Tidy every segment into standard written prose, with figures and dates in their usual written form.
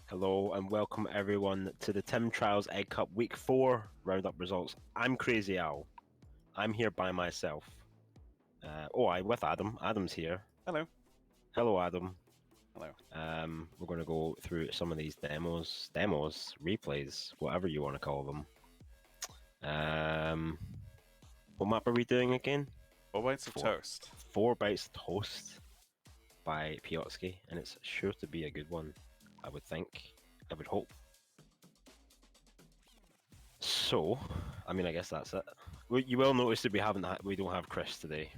Hello and welcome everyone to the Tim Trials Egg Cup Week 4 roundup results. I'm Crazy Al. I'm here by myself. I with Adam. Adam's here. Hello. Hello, Adam. Hello. We're going to go through some of these demos, replays, whatever you want to call them. What map are we doing again? 4 bites of toast. 4 bites of toast by Piotrski, and it's sure to be a good one. I would think. I would hope. So, I guess that's it. You will notice that we don't have Chris today.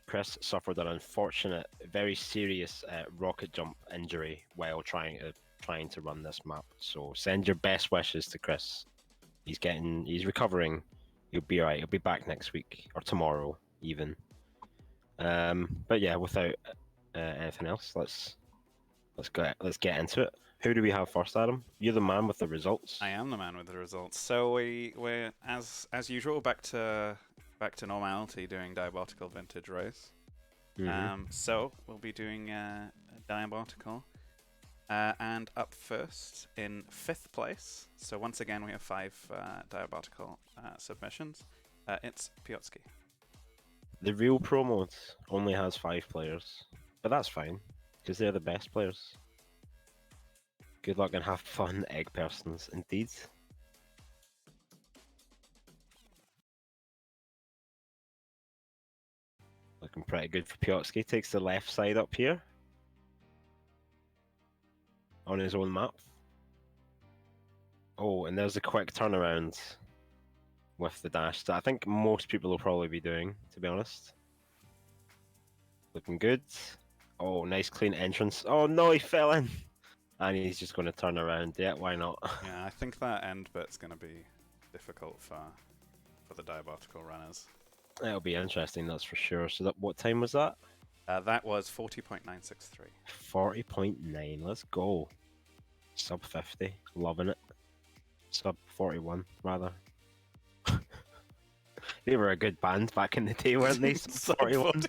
Chris suffered an unfortunate, very serious rocket jump injury while trying to run this map. So send your best wishes to Chris. He's recovering. He'll be alright. He'll be back next week or tomorrow even. But yeah, without anything else, let's get into it. Who do we have first, Adam? You're the man with the results. I am the man with the results. So we're as usual back to normality doing Diabotical Vintage Race. So we'll be doing Diabotical, and up first in 5th place. So once again we have 5 Diabotical submissions. It's Piotrski. The real pro mode only has 5 players, but that's fine because they're the best players. Good luck and have fun, egg persons, indeed. Looking pretty good for Piotrski. Takes the left side up here on his own map. Oh, and there's a quick turnaround with the dash that I think most people will probably be doing, to be honest. Looking good. Oh, nice clean entrance. Oh no, he fell in. And he's just going to turn around. Yeah, why not? Yeah, I think that end bit's going to be difficult for the Diabotical runners. That'll be interesting, that's for sure. So what time was that? That was 40.963. 40.9, let's go. Sub 50, loving it. Sub 41, rather. They were a good band back in the day, weren't they? Sub 41.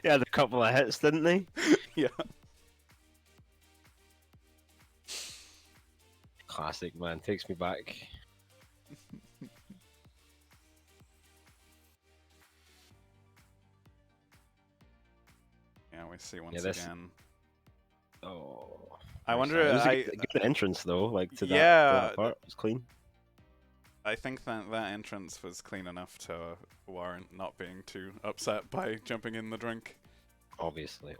They had a couple of hits, didn't they? Yeah. Classic, man. Takes me back. Yeah, we see once again. Oh. I wonder. It was a good entrance though, like to that part. It was clean. I think that entrance was clean enough to warrant not being too upset by jumping in the drink. Obviously.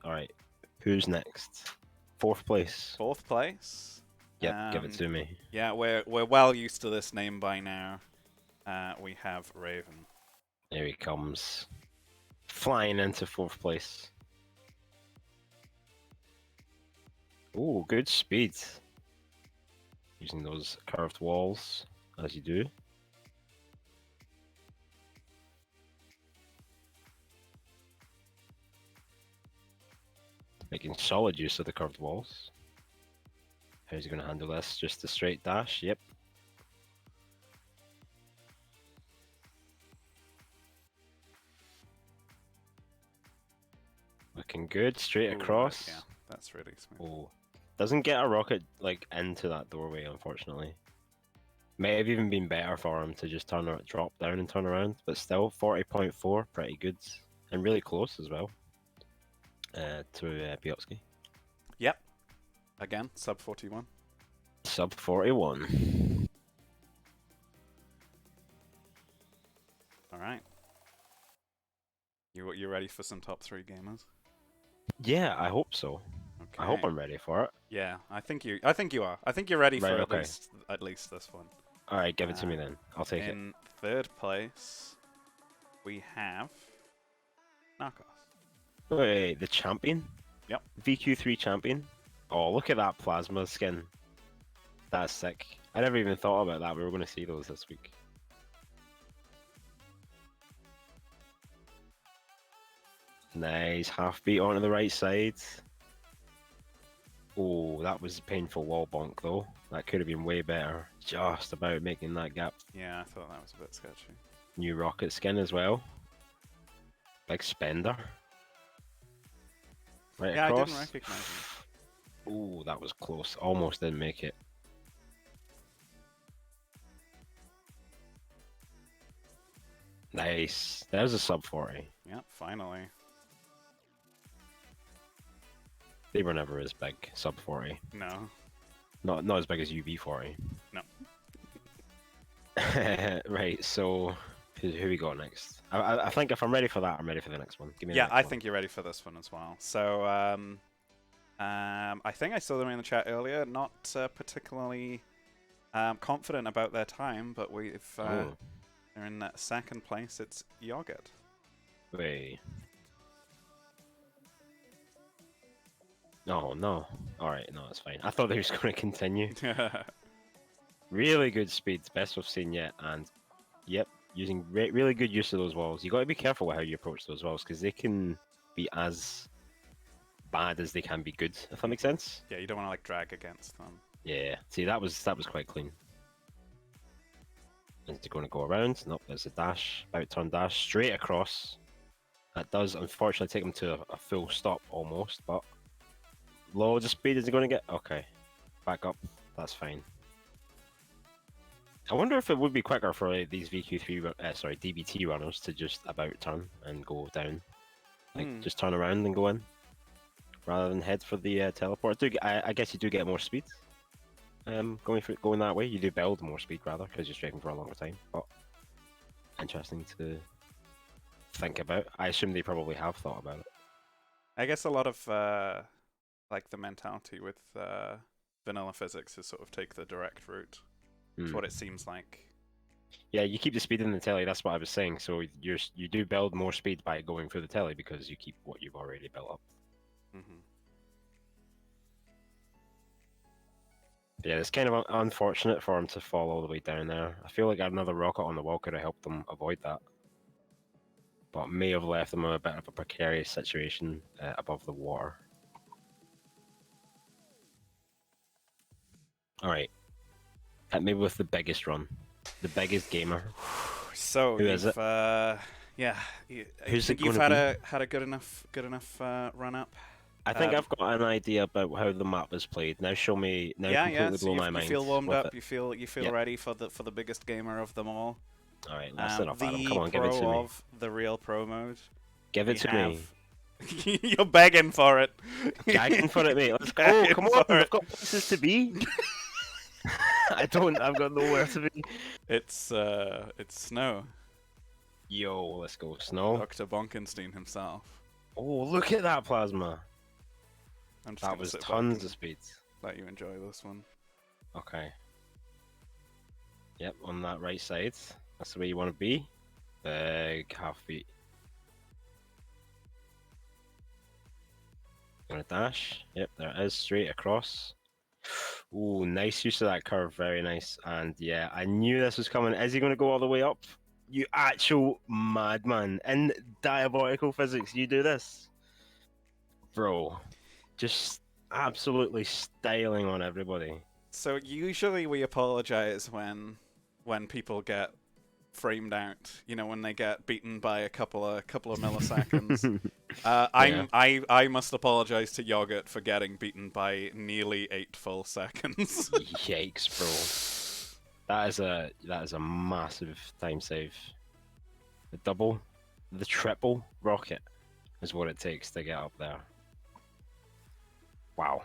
Alright. Who's next? 4th place. 4th place? Yep, give it to me. Yeah, we're well used to this name by now. We have Raven. There he comes. Flying into 4th place. Oh, good speed. Using those curved walls, as you do. Making solid use of the curved walls. How's he going to handle this? Just a straight dash? Yep. Looking good. Straight across. Yeah, that's really smooth. Oh. Doesn't get a rocket like into that doorway, unfortunately. May have even been better for him to just drop down and turn around, but still 40.4, pretty good and really close as well. To Piotrski. Yep. Again, sub 41. Sub 41. All right. You ready for some top 3 gamers? Yeah, I hope so. Okay. I hope I'm ready for it. Yeah, I think you are. I think you're ready for at least this one. All right, give it to me then. I'll take it. In 3rd place, we have Narcos. Wait, the champion? Yep. VQ3 champion? Oh, look at that plasma skin. That's sick. I never even thought about that. We were going to see those this week. Nice. Half beat onto the right side. Oh, that was a painful wall bonk though. That could have been way better. Just about making that gap. Yeah, I thought that was a bit sketchy. New rocket skin as well. Big spender. Right yeah, across. I didn't recognize him. Ooh, that was close. Almost didn't make it. Nice. There's a sub 40. Yep, finally. They were never as big, sub 40. No. Not as big as UV 40. No. Right, so who we got next? I think if I'm ready for that, I'm ready for the next one. Give me the Yeah, next I one. think you're ready for this one as well. So, I think I saw them in the chat earlier. Not particularly confident about their time, but they're in second place. It's Yogurt. Wait. No, no. Alright, no, that's fine. I thought they was going to continue. Really good speed, best we've seen yet, and yep, using really good use of those walls. You got to be careful with how you approach those walls because they can be as bad as they can be good. If that makes sense. Yeah, you don't want to like drag against them. Yeah. See, that was quite clean. Is it going to go around? Nope. There's a dash, about turn dash, straight across. That does unfortunately take them to a full stop almost, but loads of speed is he going to get? Okay, back up. That's fine. I wonder if it would be quicker for these VQ3, DBT runners to just about turn and go down, like just turn around and go in, rather than head for the teleport. I guess you do get more speed, going that way. You do build more speed rather because you're strafing for a longer time. But interesting to think about. I assume they probably have thought about it. I guess a lot of like the mentality with vanilla physics is sort of take the direct route. That's what it seems like. Yeah, you keep the speed in the telly. That's what I was saying. So you do build more speed by going through the telly because you keep what you've already built up. Yeah, it's kind of unfortunate for him to fall all the way down there. I feel like another rocket on the wall could have helped them avoid that, but may have left them in a bit of a precarious situation above the water. All right, hit me with the biggest run, the biggest gamer. So who is it? Yeah, Who's it you've gonna had a good enough run up. I think I've got an idea about how the map is played. Now show me. Now completely So blow my mind. You feel warmed up. It. You feel ready for the biggest gamer of them all. All right, let's set up Adam. Come on, give The it to pro me. of the real pro mode. Give it to me. You're begging for it. Gagging for it, mate. Let's go. Come on, I've got places to be. I've got nowhere to be. It's Snow. Yo, let's go, Snow. Dr. Bonkenstein himself. Oh, look at that plasma. That was tons of speed. Let you enjoy this one. Okay. Yep, on that right side. That's the way you want to be. Big half beat. Gonna dash. Yep, there it is. Straight across. Ooh, nice use of that curve. Very nice. And yeah, I knew this was coming. Is he going to go all the way up? You actual madman. In diabolical physics, you do this? Bro, just absolutely styling on everybody. So usually we apologize when people get framed out, you know, when they get beaten by a couple of milliseconds. I must apologize to Yogurt for getting beaten by nearly 8 full seconds. Yikes, bro. That is a massive time save. The double, the triple rocket is what it takes to get up there. Wow.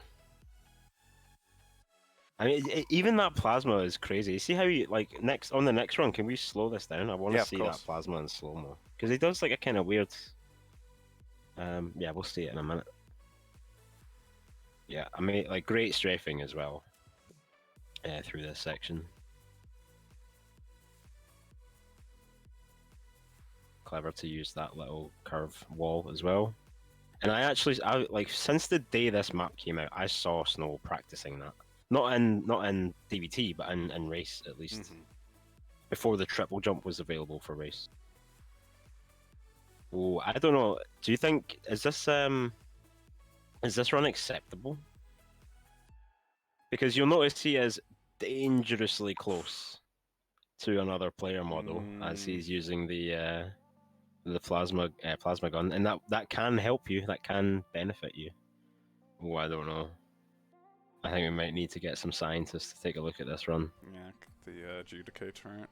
I mean, even that plasma is crazy. See how you like on the next run? Can we slow this down? I want to see that plasma in slow mo because he does like a kind of weird. Yeah, we'll see it in a minute. Yeah, I mean, like great strafing as well. Through this section. Clever to use that little curve wall as well. And I like since the day this map came out, I saw Snow practicing that. Not in DBT, but in race at least. Before the triple jump was available for race. Oh, I don't know. Do you think is this run acceptable? Because you'll notice he is dangerously close to another player model as he's using the plasma gun, and that can help you. That can benefit you. Oh, I don't know. I think we might need to get some scientists to take a look at this run. Yeah, the adjudicator.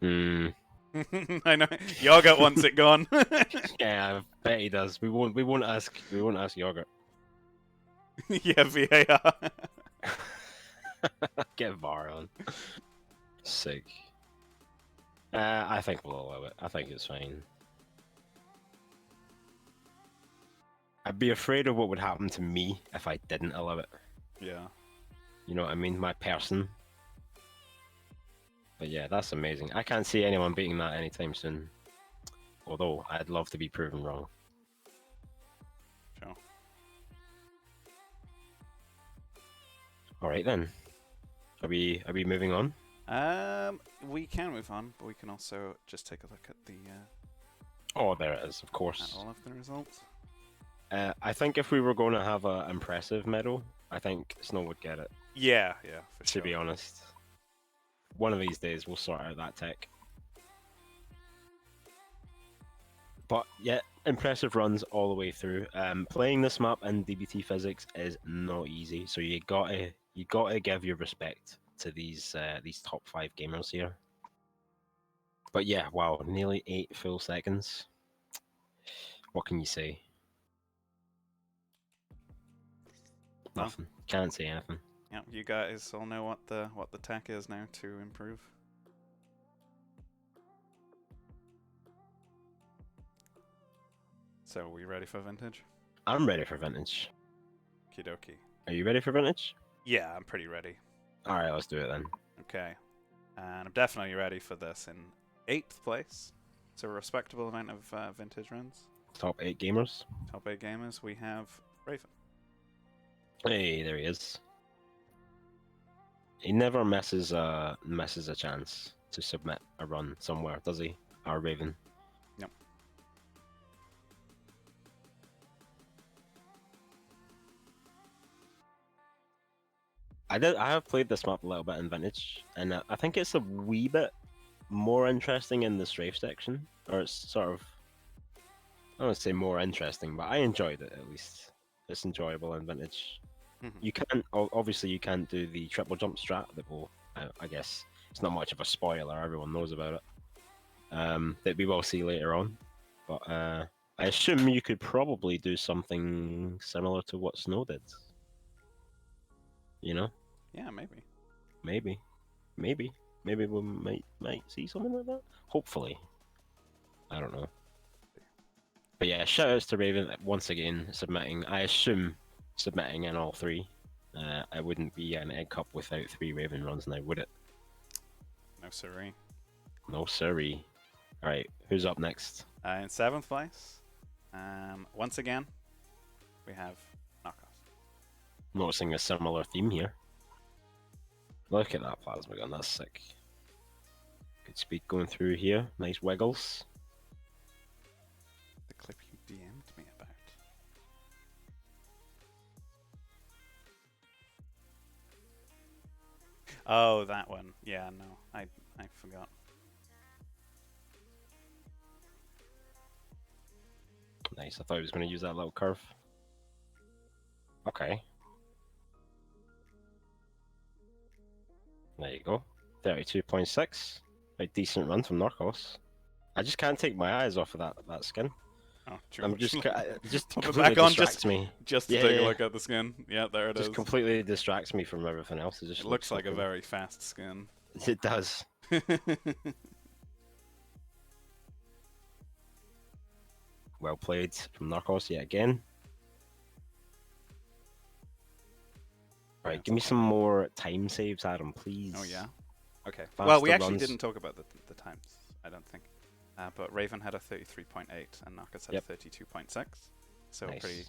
Hmm. I know. Yogurt wants it gone. Yeah, I bet he does. We won't. We won't ask. We won't ask Yogurt. Yeah, VAR. Get VAR on. Sick. I think we'll allow it. I think it's fine. I'd be afraid of what would happen to me if I didn't allow it. Yeah. You know what I mean? My person. But yeah, that's amazing. I can't see anyone beating that anytime soon. Although, I'd love to be proven wrong. Sure. Alright then. Are we moving on? We can move on, but we can also just take a look at the Oh, there it is, of at course. all of the results. I think if we were going to have an impressive medal, I think Snow would get it, Yeah, for to sure. be honest. One of these days, we'll sort out that tech. But yeah, impressive runs all the way through. Playing this map in DBT physics is not easy, so you gotta give your respect to these top 5 gamers here. But yeah, wow, nearly 8 full seconds. What can you say? Well, Nothing. Can't say anything. yeah, you guys all know what the tech is now to improve. So, are we ready for vintage? I'm ready for vintage. Kidoki. Are you ready for vintage? Yeah, I'm pretty ready. All right, let's do it then. Okay. And I'm definitely ready for this in 8th place. So a respectable amount of vintage runs. Top 8 gamers. Top 8 gamers, we have Raven. Hey, there he is. He never misses a chance to submit a run somewhere, does he? Our Raven. Yep. I have played this map a little bit in vintage, and I think it's a wee bit more interesting in the strafe section, or it's sort of, I don't want to say more interesting, but I enjoyed it at least. It's enjoyable in vintage. You can't, obviously you can't do the triple jump strat that will, I guess, it's not much of a spoiler, everyone knows about it, that we will see later on, but I assume you could probably do something similar to what Snow did. You know? Yeah, maybe. Maybe we might see something like that. Hopefully. I don't know. But yeah, shout outs to Raven once again submitting. I assume submitting in all 3. It wouldn't be an egg cup without 3 Raven runs now, would it? No siree. No siree. Alright, who's up next? In 7th place, once again, we have Knockoff. Noticing a similar theme here. Look at that plasma gun, that's sick. Good speed going through here, nice wiggles. The clip you DM'd me about. Oh, that one. Yeah, no, I forgot. Nice, I thought he was going to use that little curve. Okay. There you go. 32.6. A decent run from Narcos. I just can't take my eyes off of that skin. Oh, true. I'm just Pop it completely back on, distracts me. just to take a look at the skin. Yeah, there it is. Just completely distracts me from everything else. It just It looks like a so very fast skin. cool. It does. Well played from Narcos yet again. Right, give me some more time saves, Adam, please. Oh yeah. Okay. Faster Well, we actually runs. didn't talk about the times. I don't think. But Raven had a 33.8 and Narcos had Yep. a 32.6. So Nice. pretty.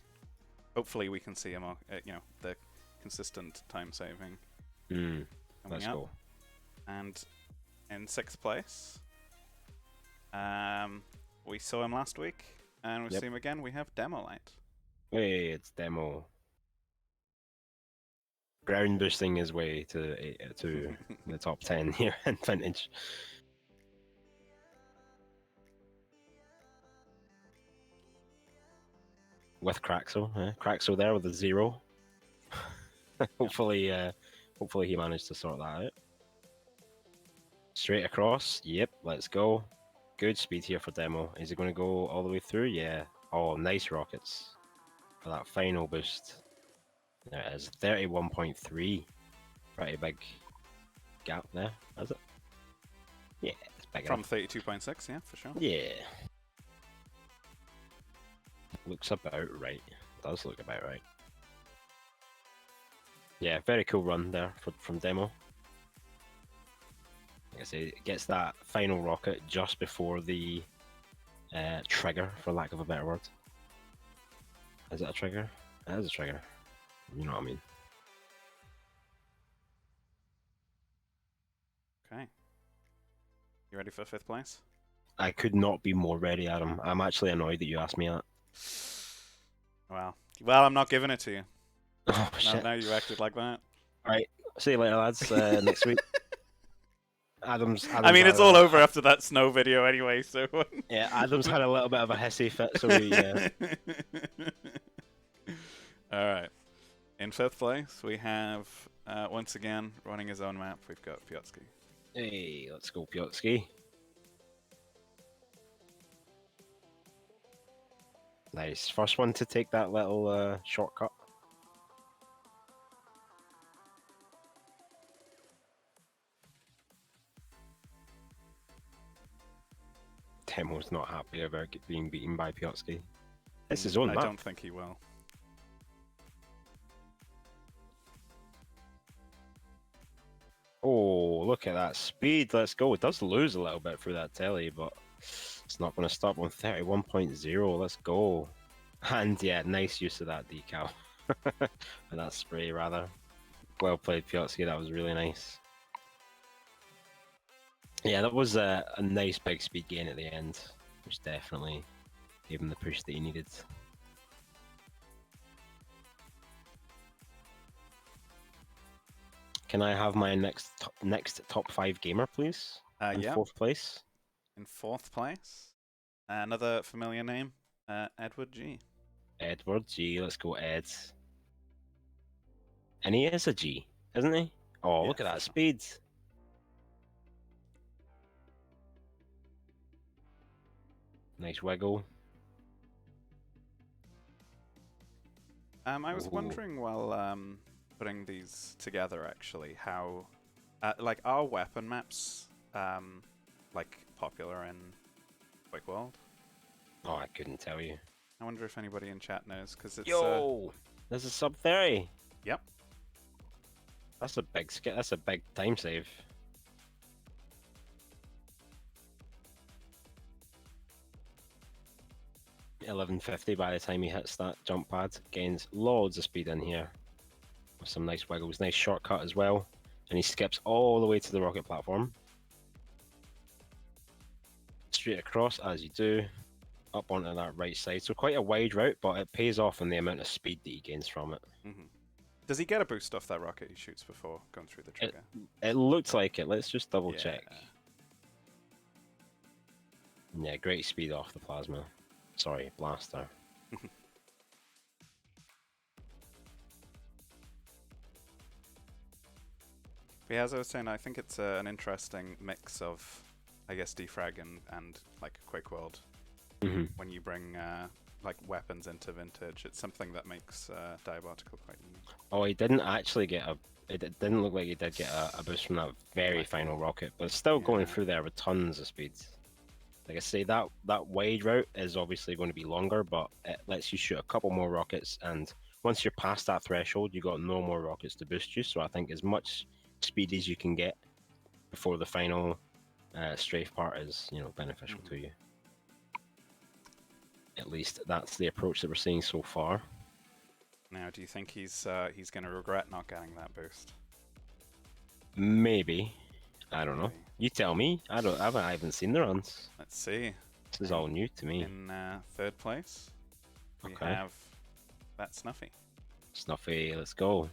Hopefully, we can see a more, the consistent time saving Mm, coming let's up. go. And in 6th place, we saw him last week, and we Yep. see him again. We have Demolite. Hey, it's Demo. Ground boosting his way to the top 10 here in vintage. With Craxo, Craxo there with a 0. hopefully, hopefully he managed to sort that out. Straight across. Yep, let's go. Good speed here for demo. Is he going to go all the way through? Yeah. Oh, nice rockets for that final boost. There it is. 31.3. Pretty big gap there, is it? Yeah, it's big From enough. 32.6, yeah, for sure. Yeah. Looks about right. Does look about right. Yeah, very cool run there from demo. Like I say, it gets that final rocket just before the trigger, for lack of a better word. Is it a trigger? It is a trigger. You know what I mean. Okay. You ready for 5th place? I could not be more ready, Adam. I'm actually annoyed that you asked me that. Well, I'm not giving it to you. Oh, shit. Now you acted like that. Alright, see you later, lads. Next week. Adam's I mean, had it's all over after that snow video anyway, so... yeah, Adam's had a little bit of a hissy fit, so we... Alright. In 5th place, we have, once again, running his own map, we've got Piotrski. Hey, let's go, Piotrski. Nice. First one to take that little shortcut. Temo's not happy about being beaten by Piotrski. It's his own I map. don't think he will. Oh, look at that speed. Let's go. It does lose a little bit through that telly, but it's not going to stop on 31.0. Let's go. And yeah, nice use of that decal. Or that spray, rather. Well played, Piotrski. That was really nice. Yeah, that was a nice big speed gain at the end, which definitely gave him the push that he needed. Can I have my next top 5 gamer, please? In Yeah. 4th place. In 4th place, another familiar name, Edward G. Edward G. Let's go, Ed. And he is a G, isn't he? Oh, Yeah, look at for that sure. speed. Nice wiggle. I was Ooh. wondering while putting these together, actually, how, like, are weapon maps, like, popular in Quick World? Oh, I couldn't tell you. I wonder if anybody in chat knows, because it's... Yo! This is sub 30. Yep. That's a big that's a big time save. $11.50 by the time he hits that jump pad. Gains loads of speed in here. With some nice wiggles. Nice shortcut as well. And he skips all the way to the rocket platform. Straight across, as you do. Up onto that right side. So quite a wide route, but it pays off in the amount of speed that he gains from it. Mm-hmm. Does he get a boost off that rocket he shoots before going through the trigger? It looked like it. Let's just double Yeah. check. Yeah, great speed off the plasma. Sorry, blaster. Yeah, as I was saying, I think it's an interesting mix of, I guess, defrag and like Quick World. Mm-hmm. When you bring like weapons into Vintage, it's something that makes Diabotical quite unique. Oh, he didn't actually get a. It didn't look like he did get a boost from that very final rocket, but still going through there with tons of speed. Like I say, that wide route is obviously going to be longer, but it lets you shoot a couple more rockets, and once you're past that threshold, you got no more rockets to boost you. So I think as much speed as you can get before the final strafe part is, beneficial to you. At least that's the approach that we're seeing so far. Now, do you think he's going to regret not getting that boost? Maybe. I don't know. You tell me. I haven't seen the runs. Let's see. This is all new to me. In 3rd place, we Okay. have that Snuffy. Snuffy, let's go.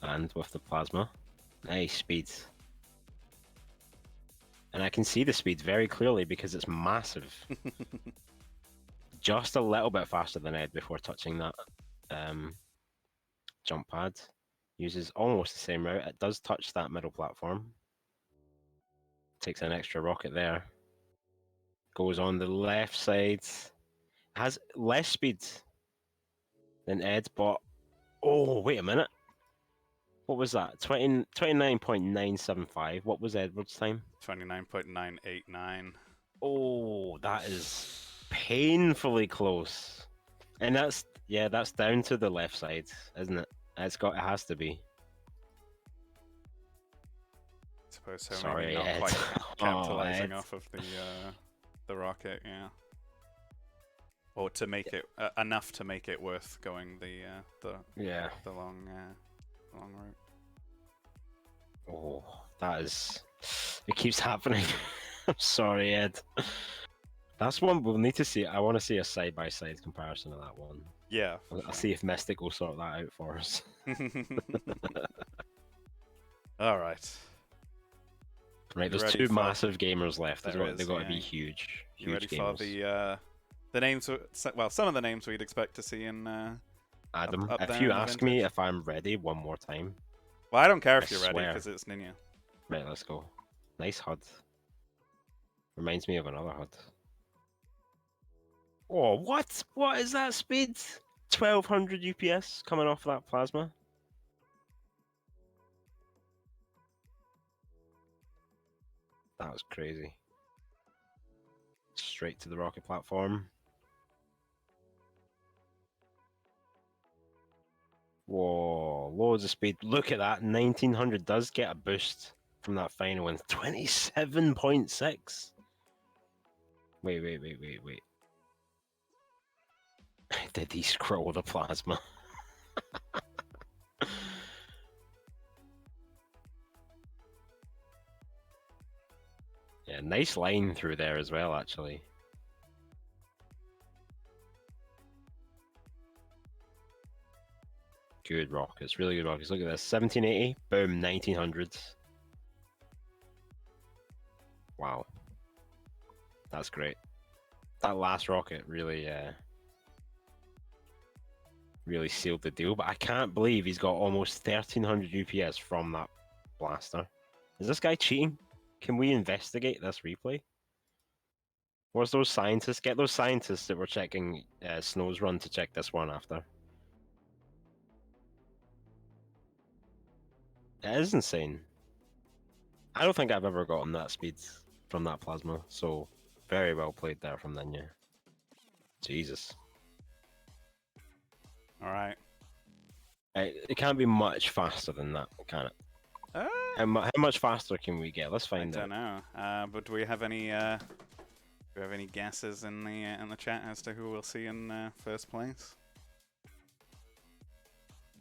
And with the plasma. Nice speed. And I can see the speed very clearly because it's massive. Just a little bit faster than Ed before touching that jump pad. Uses almost the same route. It does touch that middle platform. Takes an extra rocket there. Goes on the left side. Has less speed than Ed, but oh, wait a minute. What was that? 29.975. What was Edward's time? 29.989. Oh, that is painfully close. And that's down to the left side, isn't it? It has to be. I suppose so. Sorry, maybe not Ed. quite Oh, capitalizing Ed. off of the rocket, yeah. Or to make it enough to make it worth going the long route. Oh, that is. It keeps happening. I'm sorry, Ed. That's one we'll need to see. I want to see a side-by-side comparison of that one. Yeah. I'll see if Mystic will sort that out for us. All right. Right, You there's ready two for- massive gamers left. There They've is, got to yeah. be huge. You Huge ready gamers. for the names? Well, some of the names we'd expect to see in. Adam, up if there you in the ask me vintage. if I'm ready one more time, Well, I don't care I if you're ready swear. because it's Ninja. Right, let's go. Nice HUD. Reminds me of another HUD. Oh, what? What is that speed? 1200 UPS coming off that plasma. That was crazy. Straight to the rocket platform. Whoa, loads of speed. Look at that. 1900 does get a boost from that final one. 27.6. Wait. Did he scroll the plasma? Yeah, nice line through there as well, actually. Good rockets, really good rockets. Look at this, 1780, boom, 1900s. Wow, that's great. That last rocket really, really sealed the deal. But I can't believe he's got almost 1300 UPS from that blaster. Is this guy cheating? Can we investigate this replay? Where's those scientists? Get those scientists that were checking Snow's run to check this one after. It is insane. I don't think I've ever gotten that speed from that plasma, so very well played there from Ninja. Jesus. All right. It can't be much faster than that, can it? How much faster can we get? Let's find out. I don't know. But do we have any guesses in the chat as to who we'll see in first place?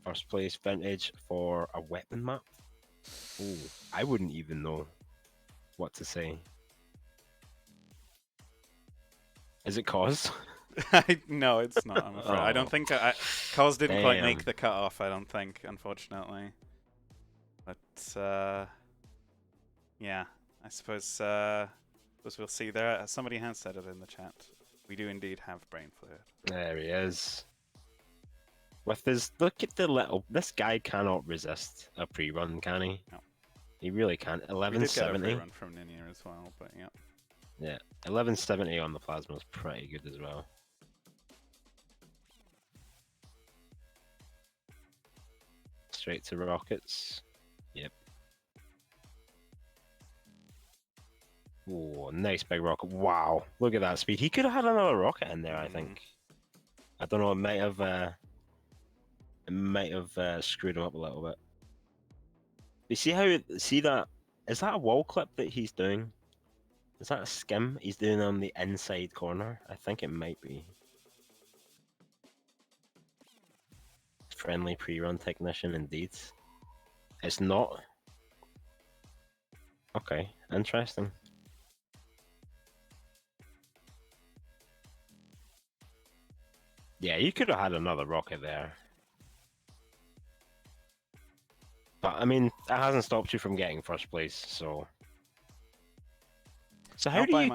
First place vintage for a weapon map? Ooh, I wouldn't even know what to say. Is it Cause? No, it's not. I'm afraid. I don't think Cos didn't quite make the cutoff. I don't think, unfortunately. But yeah, I suppose we'll see. There, somebody has said it in the chat. We do indeed have brain fluid. There he is. With his look at the little. This guy cannot resist a pre-run, can he? No. He really can't. 1170. We did get a pre-run from Ninja as well, but yeah. Yeah, 1170 on the plasma is pretty good as well. Straight to rockets. Yep. Oh, nice big rocket. Wow, look at that speed. He could have had another rocket in there, I think. I don't know, it might have screwed him up a little bit. You see that? Is that a wall clip that he's doing? Is that a skim he's doing on the inside corner? I think it might be. Friendly pre-run technician indeed. It's not. Okay, interesting. Yeah, you could have had another rocket there. But I mean, that hasn't stopped you from getting first place, so. So how do you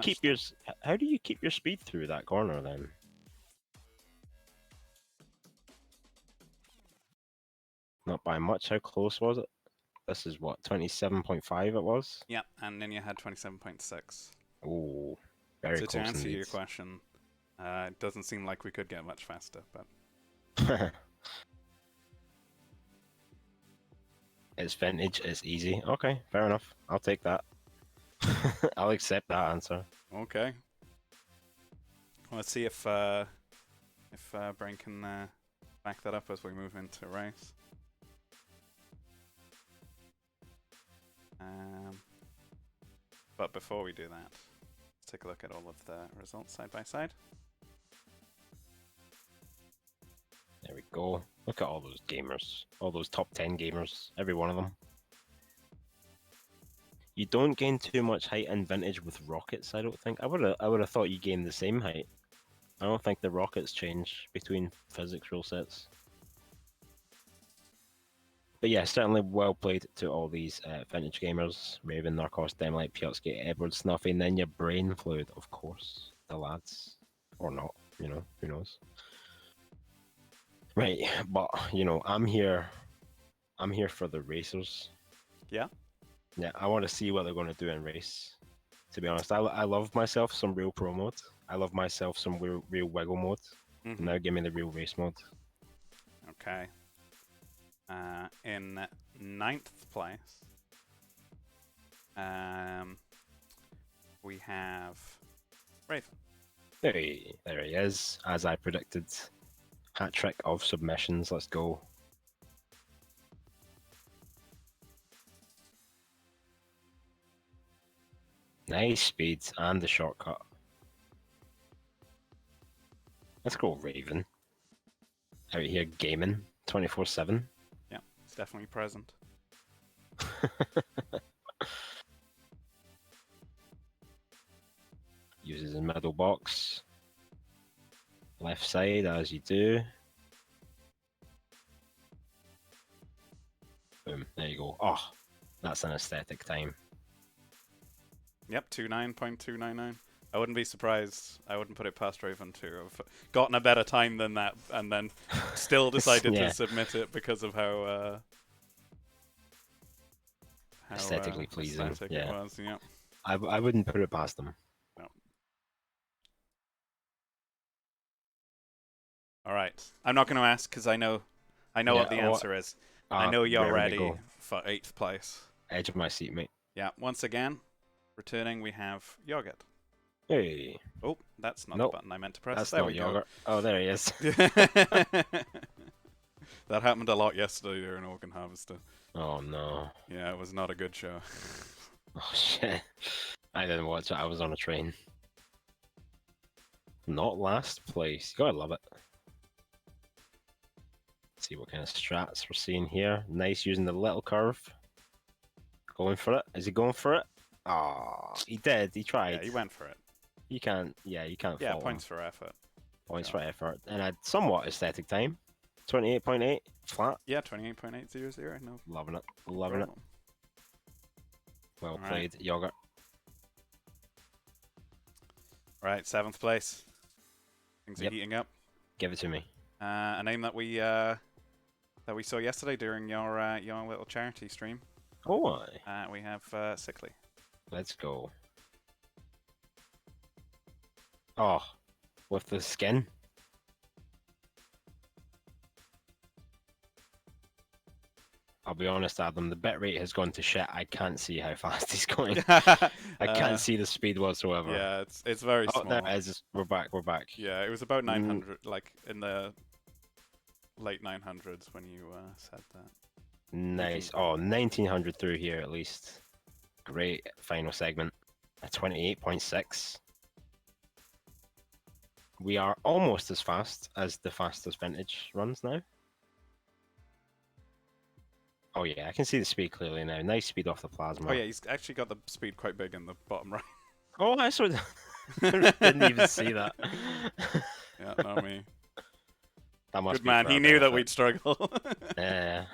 keep your speed through that corner then? Not by much. How close was it? This is what, 27.5 it was? Yeah, and then you had 27.6. Oh, very So to close answer indeed. your question, it doesn't seem like we could get much faster, but It's vintage, it's easy. Okay, fair enough. I'll take that. I'll accept that answer. okay. Let's see if Brain can back that up as we move into race. But before we do that, let's take a look at all of the results side by side. There we go. Look at all those gamers. All those top 10 gamers. Every one of them. You don't gain too much height in vintage with rockets, I don't think. I would have thought you gained the same height. I don't think the rockets change between physics rule sets. But yeah, certainly well played to all these vintage gamers. Raven, Narcos, Demlight, Piotsky, Edward, Snuffy, and then your brain fluid, of course. The lads. Or not, you know, who knows. Right, but you know, I'm here for the racers. Yeah? Yeah, I want to see what they're going to do in race. To be honest, I love myself some real pro mode. I love myself some real wiggle mode. Mm-hmm. Now give me the real race mode. Okay. In 9th place, we have Raven. There he is, as I predicted. Hat trick of submissions. Let's go. Nice speed and the shortcut. Let's go, Raven. Out here gaming 24/7. Yeah, it's definitely present. Uses a middle box. Left side, as you do. Boom, there you go. Oh, that's an aesthetic time. Yep, 29.299. I wouldn't be surprised. I wouldn't put it past Raven to have gotten a better time than that, and then still decided Yeah. to submit it because of how Aesthetically pleasing. aesthetic Yeah. it was. Yeah. I wouldn't put it past them. No. All right. I'm not going to ask because I know what the answer is. I know you're ready for 8th place. Edge of my seat, mate. Yeah. Once again, returning we have Yogurt. Hey. Oh, that's not Nope. the button I meant to press. That's there not we Yogurt. Oh, there he is. That happened a lot yesterday during Organ Harvester. Oh no. Yeah, it was not a good show. Oh shit. I didn't watch it. I was on a train. Not last place. You gotta love it. Let's see what kind of strats we're seeing here. Nice using the little curve. Going for it. Is he going for it? Oh, he did. He tried. Yeah, he went for it. You can't. Yeah, you can't. Yeah, fault points him. for effort. Points for effort. And a somewhat aesthetic time. 28.8 flat. Yeah, 28.800. No. Loving it. Loving it. Well played, Yogurt. Right, 7th place. Things are heating up. Give it to me. A name that we saw yesterday during your little charity stream. Oh, we have Sickly. Let's go. Oh, with the skin. I'll be honest, Adam, the bit rate has gone to shit. I can't see how fast he's going. I can't see the speed whatsoever. Yeah, it's very small. There it is. We're back. We're back. Yeah, it was about 900, like in the late 900s when you said that. Nice. Oh, 1900 through here at least. Great final segment. A 28.6. We are almost as fast as the fastest vintage runs now. Oh yeah, I can see the speed clearly now. Nice speed off the plasma. Oh yeah, he's actually got the speed quite big in the bottom right. Oh, I saw didn't even see that. Yeah, not me. That must Good be man, for he a knew that benefit. we'd struggle. Yeah.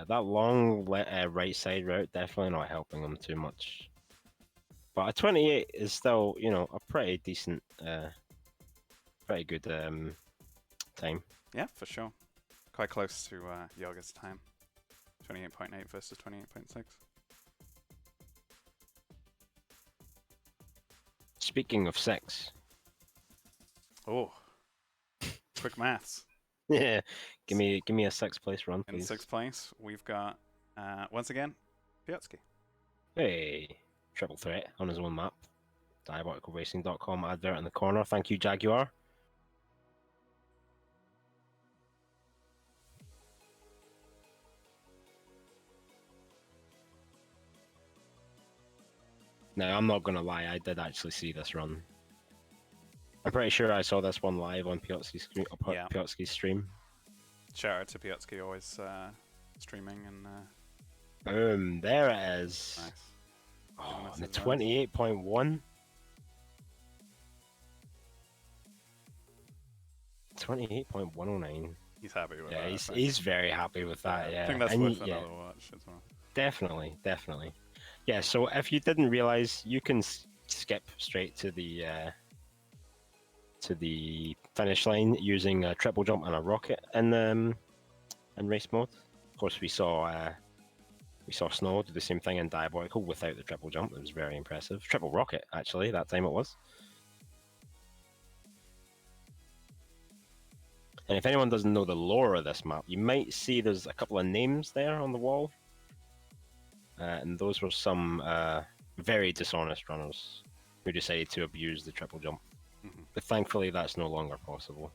That long right side route definitely not helping them too much. But a 28 is still, you know, a pretty decent pretty good time. Yeah, for sure. Quite close to Yoga's time. 28.8 versus 28.6. Speaking of 6. Oh, quick maths. Yeah, give me a 6th place run, In please. 6th place, we've got, once again, Piotrski. Hey, triple threat on his own map. Diaboticalracing.com advert in the corner. Thank you, Jaguar. Now, I'm not going to lie, I did actually see this run. I'm pretty sure I saw this one live on Piotrski's stream. Shout out to Piotrski, always streaming and. Boom, there it is. Nice. Oh, the 28.1. 28.109. He's happy with yeah, that. he's very happy with that. Yeah, I think that's and worth another watch as well. Definitely. Yeah, so if you didn't realize, you can skip straight to the finish line using a triple jump and a rocket in race mode. Of course, we saw Snow do the same thing in Diabolical without the triple jump. It was very impressive. Triple rocket, actually, that time it was. And if anyone doesn't know the lore of this map, you might see there's a couple of names there on the wall. And those were some very dishonest runners who decided to abuse the triple jump. Mm-hmm. But thankfully, that's no longer possible.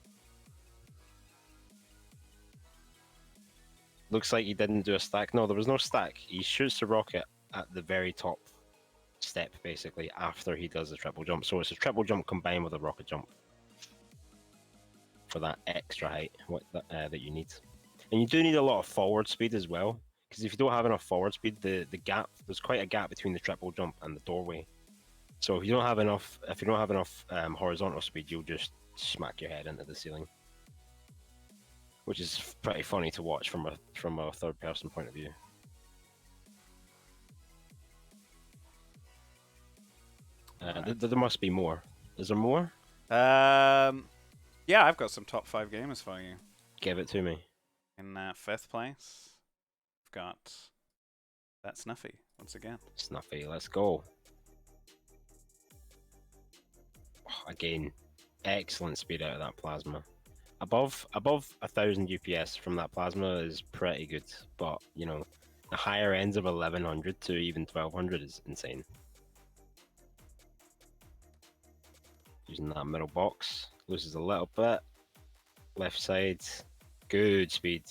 Looks like he didn't do a stack. No, there was no stack. He shoots the rocket at the very top step, basically, after he does the triple jump. So it's a triple jump combined with a rocket jump for that extra height that you need. And you do need a lot of forward speed as well, because if you don't have enough forward speed, the gap, there's quite a gap between the triple jump and the doorway. So if you don't have enough horizontal speed, you'll just smack your head into the ceiling, which is pretty funny to watch from a third person point of view. There must be more. Is there more? Yeah, I've got some top 5 gamers for you. Give it to me. In 5th place, we've got that Snuffy once again. Snuffy, let's go. Oh, again, excellent speed out of that plasma. Above 1,000 UPS from that plasma is pretty good, but you know, the higher ends of 1100 to even 1200 is insane. Using that middle box, loses a little bit. Left side, good speed.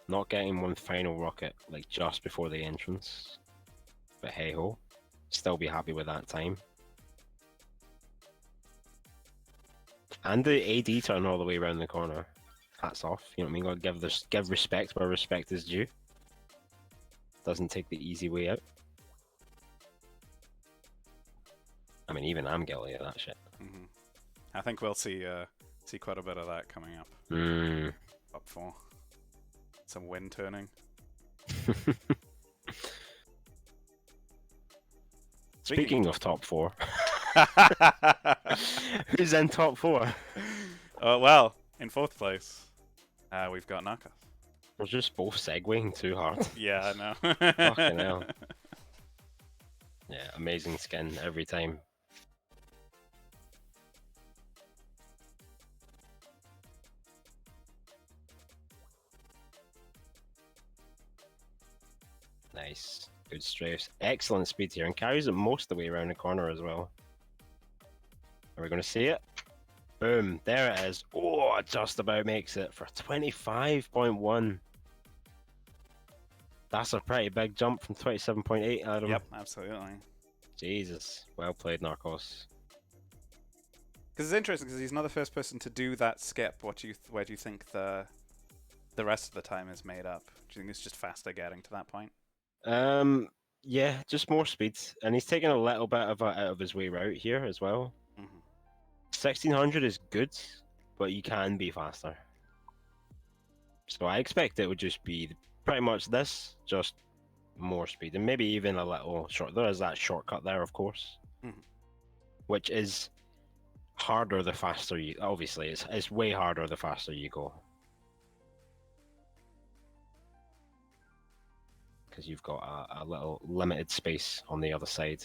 Not getting one final rocket like just before the entrance, but hey ho, still be happy with that time. And the AD turn all the way around the corner. Hats off, you know what I mean? Gotta give respect where respect is due. Doesn't take the easy way out. I mean, even I'm guilty of that shit. Mm-hmm. I think we'll see quite a bit of that coming up. Top 4. Some wind turning. Speaking of top 4. Who's in top 4? Well, in 4th place, we've got Narcos. We're just both segueing too hard. Yeah, I know. Fucking hell. Yeah, amazing skin every time. Nice. Good strafes. Excellent speed here, and carries it most of the way around the corner as well. Are we going to see it? Boom. There it is. Oh, it just about makes it for 25.1. That's a pretty big jump from 27.8, Adam. Yep, absolutely. Jesus. Well played, Narcos. Because it's interesting, because he's not the first person to do that skip. Where do you think the rest of the time is made up? Do you think it's just faster getting to that point? Yeah, just more speed, and he's taking a little bit of out of his way route here as well. 1600 is good, but you can be faster. So I expect it would just be pretty much this, just more speed, and maybe even a little short. There is that shortcut there, of course, which is harder the faster you. Obviously, it's way harder the faster you go. Because you've got a little limited space on the other side.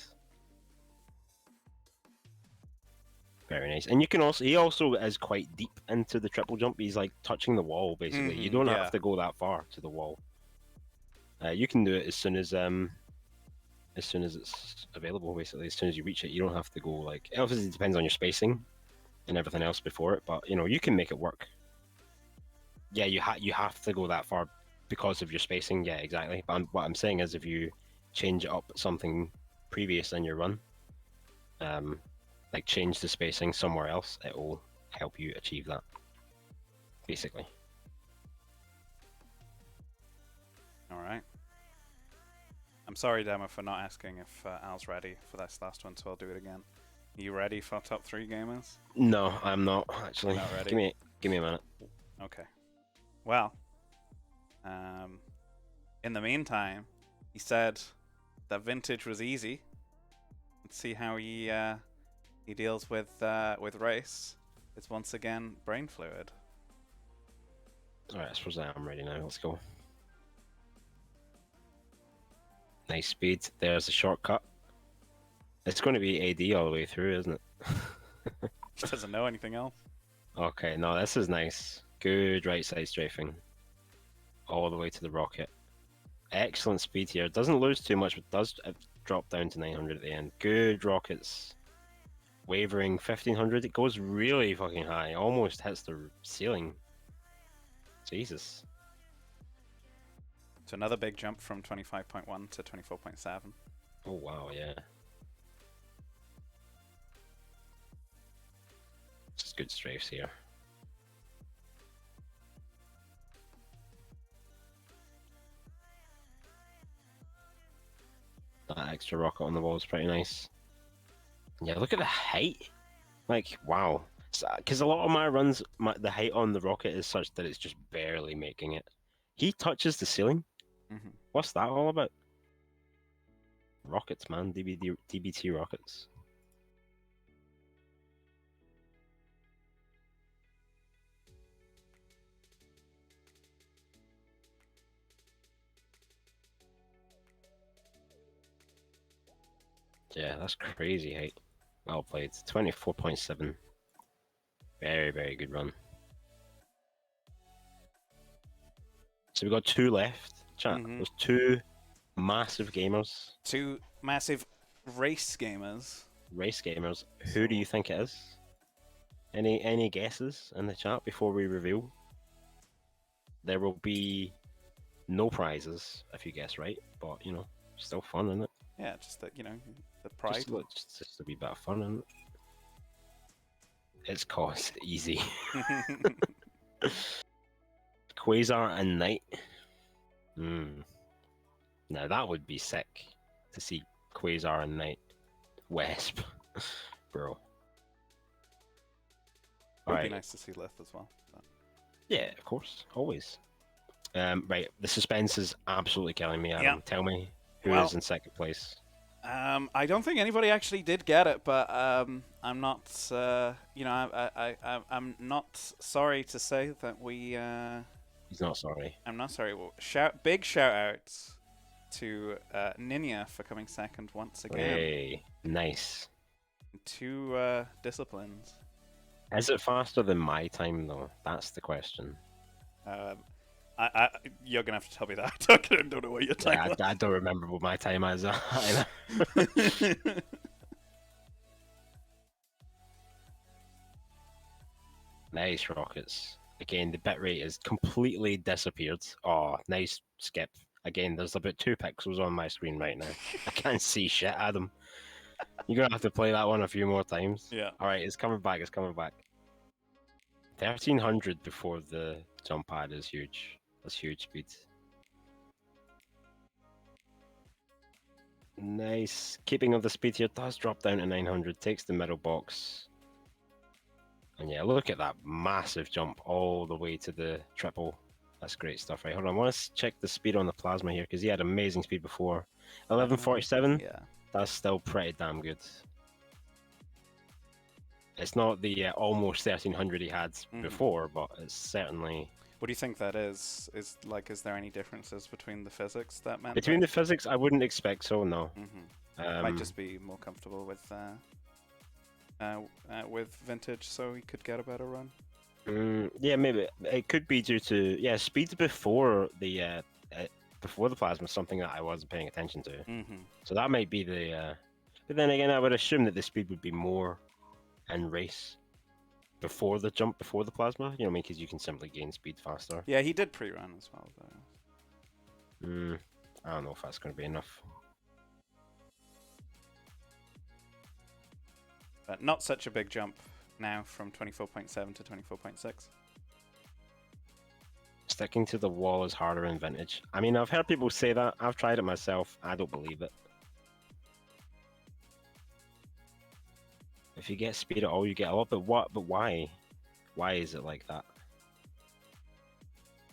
Very nice. And you can also, he also is quite deep into the triple jump. He's like touching the wall, basically. You don't yeah. have to go that far to the wall. You can do it as soon as it's available, basically. As soon as you reach it, you don't have to go like. It obviously depends on your spacing and everything else before it, but you know you can make it work. Yeah, you have to go that far because of your spacing. Yeah, exactly. But what I'm saying is, if you change it up something previous in your run, like change the spacing somewhere else, it will help you achieve that. Basically. All right. I'm sorry, Demo, for not asking if Al's ready for this last one, so I'll do it again. Are you ready for top 3 gamers? No, I'm not actually. You're not ready? Give me a minute. Okay. Well, in the meantime, he said that vintage was easy. Let's see how he deals with race. It's once again brain fluid. All right, I suppose I am ready now. Let's go. Nice speed. There's a shortcut. It's going to be AD all the way through, isn't it? He doesn't know anything else. Okay, no, this is nice. Good right side strafing. All the way to the rocket. Excellent speed here. Doesn't lose too much, but does drop down to 900 at the end. Good rockets. Wavering 1500. It goes really fucking high. Almost hits the ceiling. Jesus. So another big jump from 25.1 to 24.7. Oh, wow, yeah. Just good strafes here. That extra rocket on the wall is pretty nice. Yeah, look at the height. Like, wow. Because a lot of my runs, the height on the rocket is such that it's just barely making it. He touches the ceiling. Mm-hmm. What's that all about? Rockets, man. DBT rockets. Yeah, that's crazy height. Well played. 24.7. Very, very good run. So we got 2 left. Chat. Mm-hmm. There's 2 massive gamers. 2 massive race gamers. Race gamers. Who do you think it is? Any guesses in the chat before we reveal? There will be no prizes if you guess right, but you know, still fun, isn't it? Yeah, just that, you know, the pride. Just a wee bit of fun, isn't it? It's cost easy. Quasar and Knight. Now that would be sick to see Quasar and Knight. Wesp. Bro. It would Alright. be nice to see Lith as well. But... Yeah, of course. Always. Right, the suspense is absolutely killing me, Adam. Yeah. Tell me who is in second place. I don't think anybody actually did get it, but I'm not, you know, I'm not sorry to say that we. He's not sorry. I'm not sorry. Well, big shout outs to Ninja for coming second once again. Hey, nice. 2 disciplines. Is it faster than my time though? That's the question. You're gonna have to tell me that. I don't know what your time was. I don't remember what my time is either. Nice rockets. Again, the bitrate is completely disappeared. Oh, nice skip. Again, there's about 2 pixels on my screen right now. I can't see shit, Adam. You're gonna have to play that one a few more times. Yeah. Alright, it's coming back, 1300 before the jump pad is huge. That's huge speed. Nice. Keeping of the speed here does drop down to 900, takes the middle box. And yeah, look at that massive jump all the way to the triple. That's great stuff, right? Hold on, I want to check the speed on the plasma here because he had amazing speed before. 1147? Yeah. That's still pretty damn good. It's not the almost 1300 he had Hmm. before, but it's certainly What do you think that is? Is there any differences between the physics that meant between that? the physics. I wouldn't expect so. No. Hmm. Might Um, just be more comfortable with vintage, so he could get a better run. yeah, maybe it could be due to speed uh, before the plasma, something that I wasn't paying attention to. Hmm. So that might be the. But then again, I would assume that the speed would be more in race before the jump, before the plasma. You know what I mean? Because you can simply gain speed faster. Yeah, he did pre-run as well, though. I don't know if that's going to be enough. But not such a big jump now from 24.7 to 24.6. Sticking to the wall is harder in vintage. I mean, I've heard people say that. I've tried it myself. I don't believe it. If you get speed at all, you get a lot. But what? But why? Why is it like that?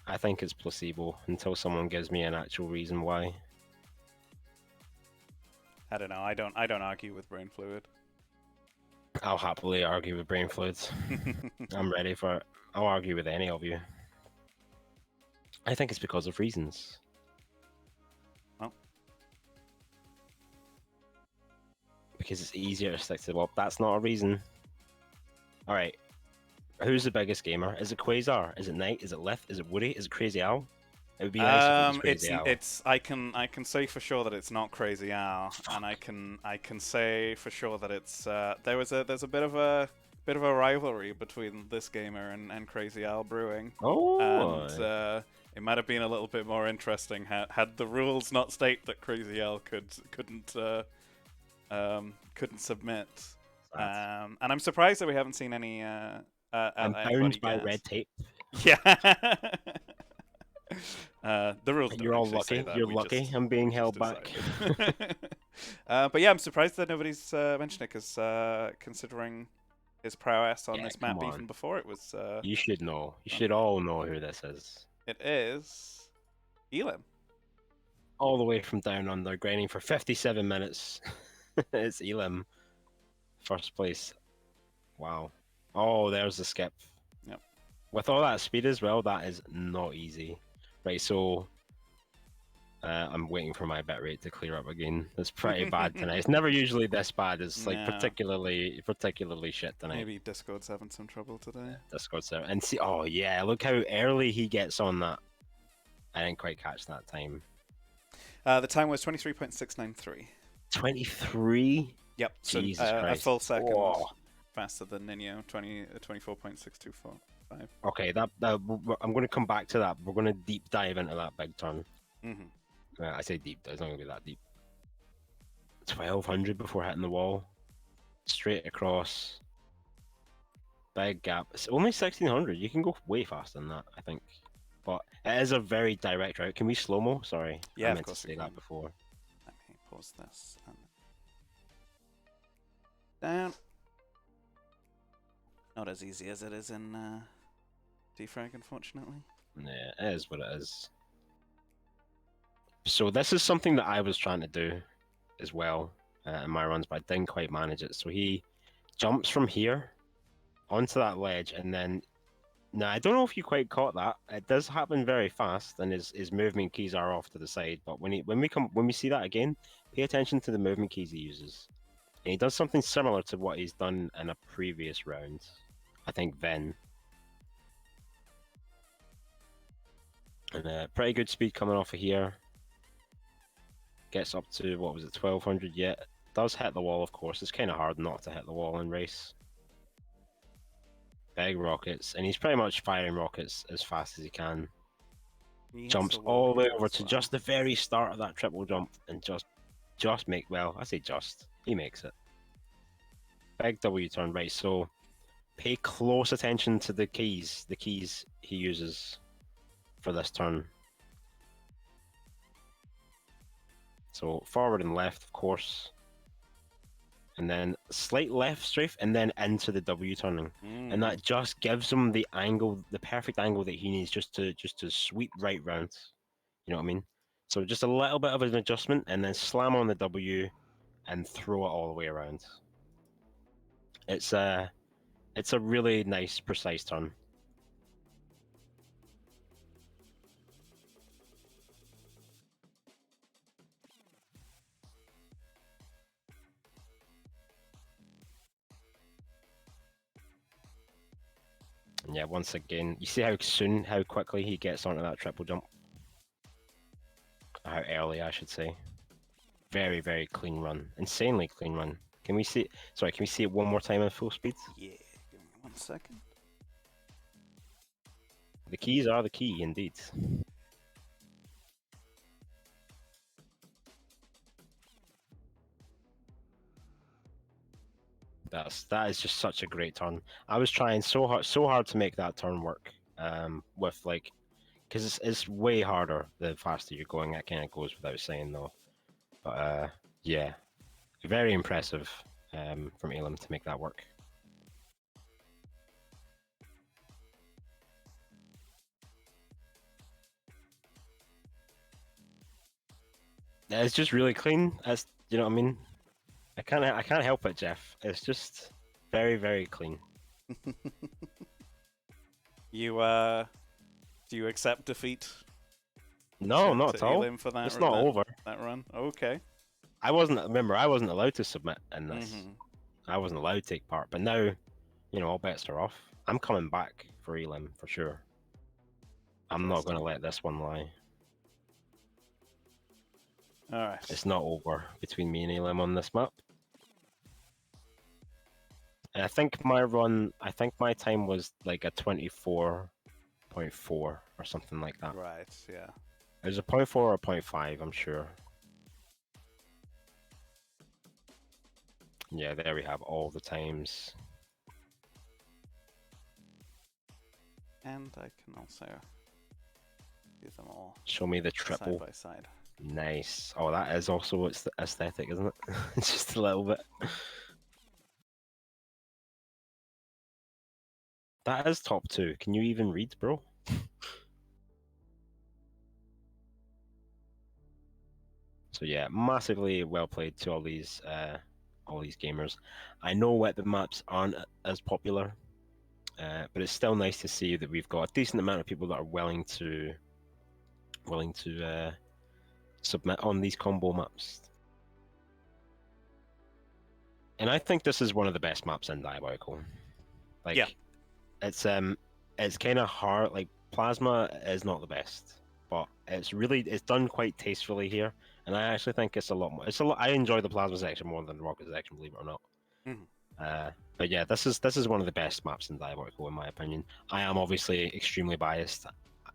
I think it's placebo until someone gives me an actual reason why. I don't know. I don't argue with brain fluid. I'll happily argue with brain fluids. I'm ready for it. I'll argue with any of you. I think it's because of reasons. Well, Because it's easier to stick to the wall. That's not a reason. Alright. Who's the biggest gamer? Is it Quasar? Is it Knight? Is it Lith? Is it Woody? Is it Crazy Owl? It would be nice if it was Crazy Owl. I can say for sure that it's not Crazy Owl, and I can say for sure that it's there's a bit of a rivalry between this gamer and Crazy Owl Brewing, Oh, and it might have been a little bit more interesting had the rules not state that Crazy Owl couldn't submit. And I'm surprised that we haven't seen I'm anybody bound by guess. red tape. Yeah. The rules don't You're all actually say lucky. that. You're We lucky. just I'm being we just held back. decided. But yeah, I'm surprised that nobody's mentioned it because considering his prowess on Yeah, this come map even on. before it was. You should know. You Fun. should all know who this is. It is Elim. All the way from down under, grinding for 57 minutes. It's Elim. First place. Wow. Oh, there's the skip. Yep. With all that speed as well, that is not easy. Right, so I'm waiting for my bitrate to clear up again. It's pretty bad tonight. It's never usually this bad. It's like No. particularly shit tonight. Maybe Discord's having some trouble today. Discord server. And see, oh yeah, look how early he gets on that. I didn't quite catch that time. The time was 23.693. 23. Yep. So Jesus a Christ. full second Whoa. faster than Nino. 24.624. Okay, I'm going to come back to that. We're going to deep dive into that big turn. Mm-hmm. I say deep. It's not going to be that deep. 1200 before hitting the wall. Straight across. Big gap. It's only 1600. You can go way faster than that, I think. But it is a very direct route. Can we slow-mo? Sorry. Yeah, I of meant course to we say can. that before. Let me pause this. And down. Not as easy as it is in Defrag, unfortunately. Yeah, it is what it is. So this is something that I was trying to do as well in my runs, but I didn't quite manage it. So he jumps from here onto that ledge, and then now I don't know if you quite caught that. It does happen very fast, and his movement keys are off to the side. But when we see that again, pay attention to the movement keys he uses. And he does something similar to what he's done in a previous round. I think then. And pretty good speed coming off of here. Gets up to, what was it, 1200 yet. Does hit the wall, of course. It's kind of hard not to hit the wall in race. Big rockets. And he's pretty much firing rockets as fast as he can. Jumps all the way over to just the very start of that triple jump and just I say just. He makes it. Big W turn, right, so pay close attention to the keys he uses for this turn. So forward and left, of course. And then slight left strafe, and then into the W turning. And that just gives him the angle, the perfect angle that he needs just to sweep right round. You know what I mean? So just a little bit of an adjustment, and then slam on the W and throw it all the way around. It's It's a really nice, precise turn. And yeah, once again, you see how quickly he gets onto that triple jump? How early, I should say. Very, very clean run. Insanely clean run. Can we see it? Sorry, can we see it one more time in full speed? Yeah, give me 1 second. The keys are the key, indeed. That is just such a great turn. I was trying so hard to make that turn work. With like, because it's way harder the faster you're going. That kind of goes without saying though. But yeah, very impressive from Elam to make that work. It's just really clean. As you know what I mean. I can't help it, Jeff. It's just very, very clean. You do you accept defeat? No, not to at all. Elim for that. It's not over. That run. Okay. I wasn't. Remember, I wasn't allowed to submit in this. Mm-hmm. I wasn't allowed to take part. But now, you know, all bets are off. I'm coming back for Elim for sure. I'm not going to let this one lie. All right. It's not over between me and Elim on this map. And I think my time was like a 24.4 or something like that. Right. Yeah. It was a 0.4 or 0.5, I'm sure. Yeah, there we have all the times. And I can also do them all. Show me the triple. Side by side. Nice. Oh, that is also its aesthetic, isn't it? Just a little bit. That is top 2. Can you even read, bro? So yeah, massively well played to all these gamers. I know what the maps aren't as popular, but it's still nice to see that we've got a decent amount of people that are willing to submit on these combo maps. And I think this is one of the best maps in Diabotical. Like, yeah. It's kind of hard. Like, Plasma is not the best, but it's done quite tastefully here, and I actually think it's a lot more. I enjoy the Plasma section more than the Rocket section, believe it or not. Mm-hmm. But yeah, this is one of the best maps in Diabolical in my opinion. I am obviously extremely biased.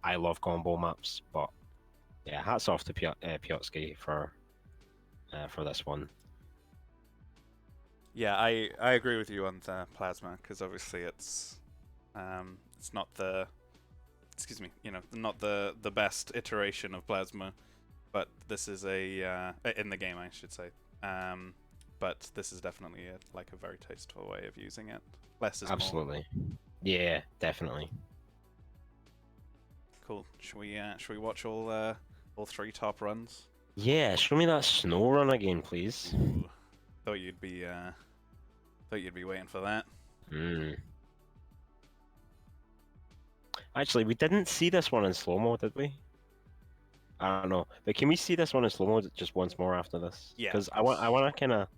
I love combo maps, but yeah, hats off to Piotrski for this one. Yeah, I agree with you on the Plasma because obviously it's not the not the best iteration of Plasma, but this is a in the game I should say. But this is definitely a very tasteful way of using it. Less is Absolutely. more. Yeah, definitely. Cool. Should we watch all 3 top runs? Yeah, show me that snow run again, please. Ooh, thought you'd be waiting for that. Actually, we didn't see this one in slow-mo, did we? I don't know, but can we see this one in slow-mo just once more after this? Yeah. Because I want to kind of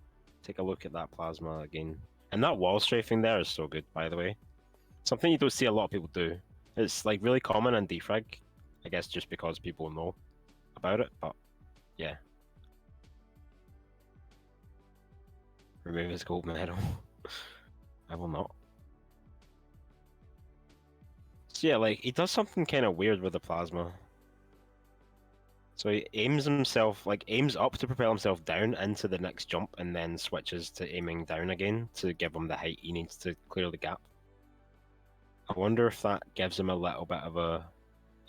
take a look at that Plasma again. And that wall strafing there is so good, by the way. Something you don't see a lot of people do. It's like really common in defrag, I guess just because people know about it, but yeah. Remove his gold medal. I will not. So yeah, like, he does something kind of weird with the Plasma. So he aims up to propel himself down into the next jump and then switches to aiming down again to give him the height he needs to clear the gap. I wonder if that gives him a little bit of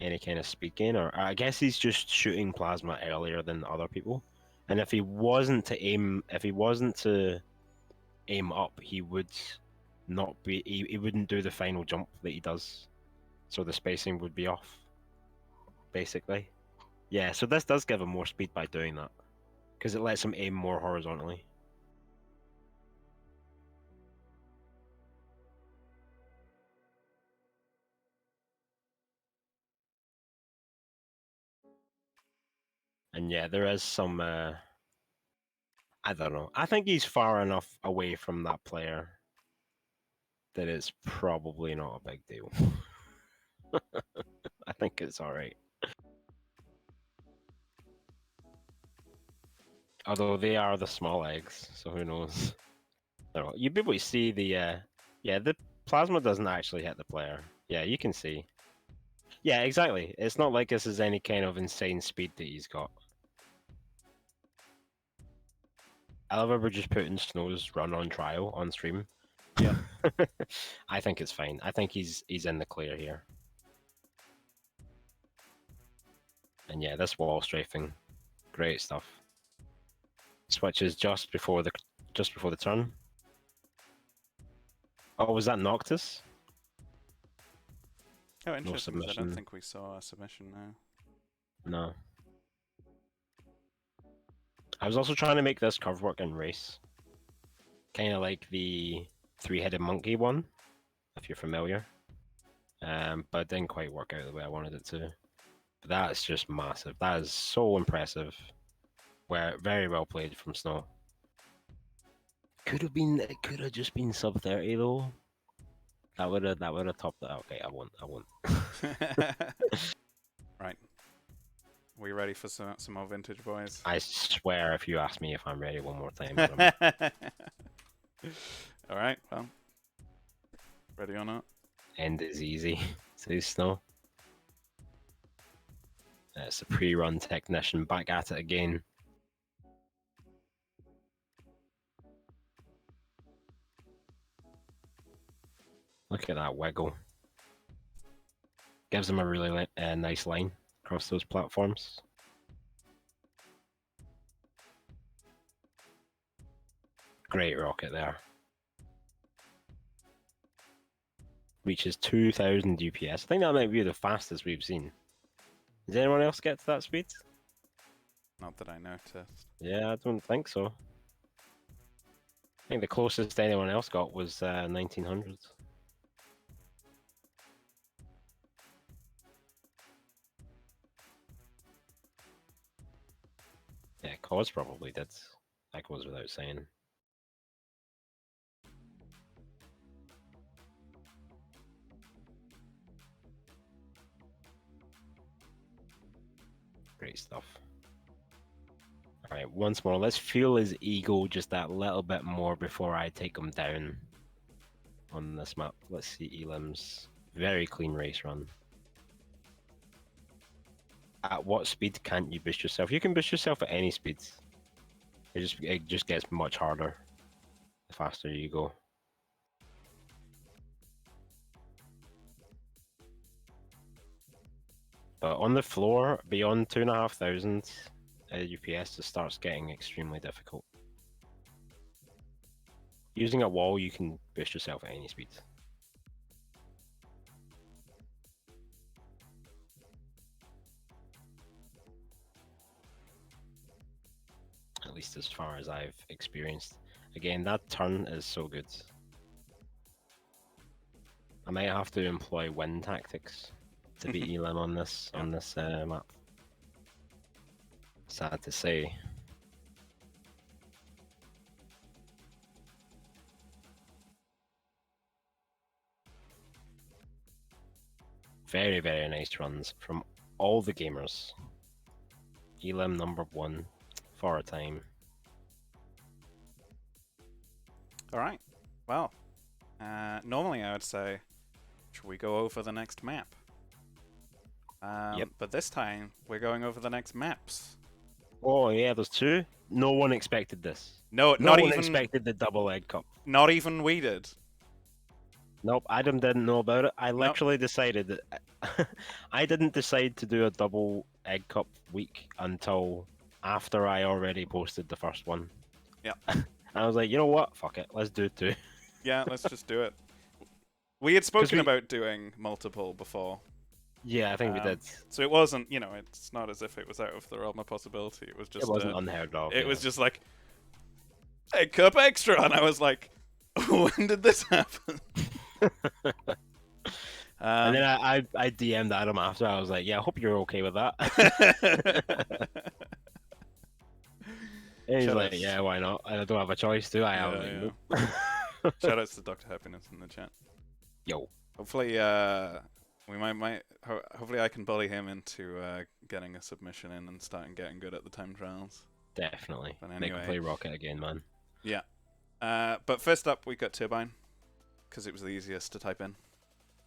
any kind of speed gain, or I guess he's just shooting Plasma earlier than other people. And if he wasn't to aim up, he would not be. He wouldn't do the final jump that he does, so the spacing would be off, basically. Yeah, so this does give him more speed by doing that, because it lets him aim more horizontally. And yeah, there is some. I don't know. I think he's far enough away from that player that it's probably not a big deal. I think it's all right. Although they are the small eggs, so who knows? I don't know. You'd be able to see the. Yeah, the plasma doesn't actually hit the player. Yeah, you can see. Yeah, exactly. It's not like this is any kind of insane speed that he's got. I love how we're just putting Snow's run on trial on stream. Yeah. I think it's fine. I think he's in the clear here. And yeah, this wall strafing, great stuff. Switches just before the turn. Oh, was that Noctis? Oh, No interesting, 'cause I don't submission. think we saw a submission now. No. I was also trying to make this curve work in race. Kind of like the three-headed monkey one, if you're familiar. But it didn't quite work out the way I wanted it to. But that's just massive. That is so impressive. Very well played from Snow. It could have just been sub 30 though. That would have topped it. Okay, I won't. Right. We ready for some more vintage, boys? I swear if you ask me if I'm ready one more time, All right. Well, ready or not? end is easy. Says Snow. It's a pre-run technician back at it again. Look at that wiggle. Gives him a really nice line across those platforms. Great rocket there. Reaches 2,000 UPS. I think that might be the fastest we've seen. Does anyone else get to that speed? Not that I noticed. Yeah, I don't think so. I think the closest anyone else got was 1900. Yeah, Cause probably did. That goes without saying. Great stuff. Alright, once more, let's fuel his ego just that little bit more before I take him down on this map. Let's see Elim's very clean race run. At what speed can't you boost yourself? You can boost yourself at any speed. It just gets much harder the faster you go. But on the floor, beyond 2,500 UPS, it starts getting extremely difficult. Using a wall, you can boost yourself at any speed. At least as far as I've experienced. Again, that turn is so good. I might have to employ wind tactics to beat Elim on this map. Sad to say. Very, very nice runs from all the gamers. Elim #1 for a time. All right. Well, normally I would say, should we go over the next map? Yep. But this time we're going over the next maps. Oh yeah, there's two. No one expected this. No, No not one even expected the double egg cup. Not even we did. Nope, Adam didn't know about it. I Nope. literally decided that I didn't decide to do a double egg cup week until after I already posted the first one. Yeah. I was like, you know what? Fuck it, let's do two. Yeah, let's just do it. We had spoken about doing multiple before. Yeah, I think we did. So it wasn't, it's not as if it was out of the realm of possibility. It was just. It wasn't unheard of. It was just like, egg cup extra, and I was like, when did this happen? And then I DM'd Adam after. I was like, yeah, I hope you're okay with that. And he's like, Shoutouts. yeah, why not? I don't have a choice, do I? I was Yeah, like, yeah. nope. Shoutouts to Dr. Happiness in the chat. Yo, Hopefully, we hopefully I can bully him into getting a submission in and starting getting good at the time trials. definitely. But Make him anyway, play Rocket again, man. yeah. But first up, we got Turbine because it was the easiest to type in.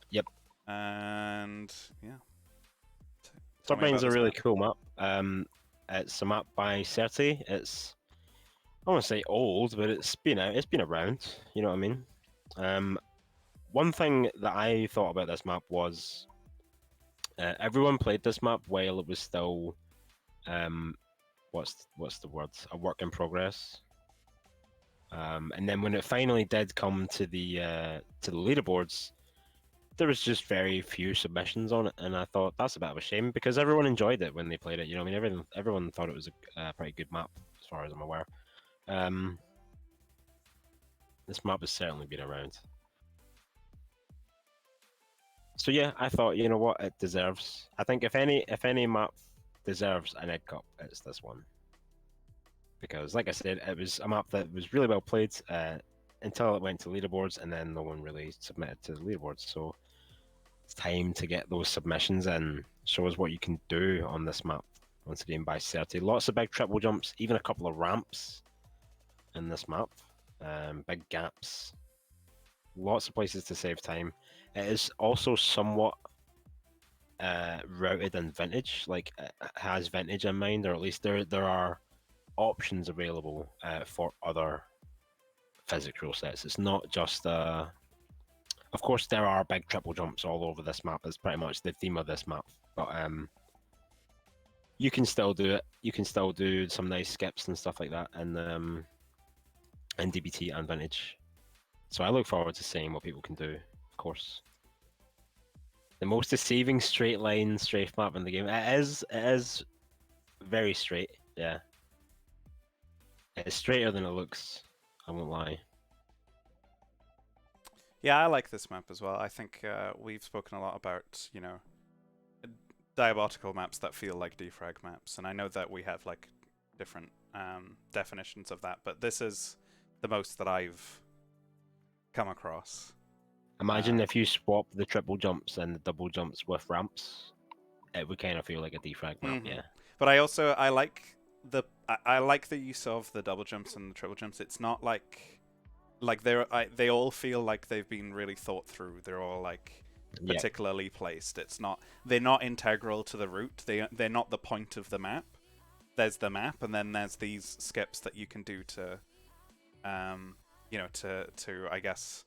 Yep. And yeah, tell me Turbine's about a this really map. cool map. It's a map by Certi. It's I want to say old, but it's been out. It's been around. You know what I mean? One thing that I thought about this map was everyone played this map while it was still what's the word? A work in progress. And then when it finally did come to the leaderboards, there was just very few submissions on it, and I thought that's a bit of a shame because everyone enjoyed it when they played it. You know, what I mean, everyone thought it was a pretty good map, as far as I'm aware. This map has certainly been around. So yeah, I thought, you know what, it deserves. I think if any map deserves an Egg Cup, it's this one. Because, like I said, it was a map that was really well played until it went to leaderboards, and then no one really submitted to the leaderboards. So it's time to get those submissions in. Show us what you can do on this map. Once again, by 30. Lots of big triple jumps, even a couple of ramps in this map. Big gaps. Lots of places to save time. It is also somewhat routed in vintage, like it has vintage in mind, or at least there are options available for other physics rule sets. It's not just of course there are big triple jumps all over this map. It's pretty much the theme of this map, but you can still do it. You can still do some nice skips and stuff like that in DBT and vintage. So I look forward to seeing what people can do, of course. The most deceiving straight line strafe map in the game. It is very straight, yeah. It's straighter than it looks, I won't lie. Yeah, I like this map as well. I think we've spoken a lot about, diabotical maps that feel like defrag maps, and I know that we have like different definitions of that, but this is the most that I've come across. Imagine if you swap the triple jumps and the double jumps with ramps, it would kind of feel like a defrag map, Mm-hmm. yeah. But I like I like the use of the double jumps and the triple jumps. It's not like they all feel like they've been really thought through. They're all like Yeah, particularly placed. They're not integral to the route. They're not the point of the map. There's the map, and then there's these skips that you can do to, to I guess,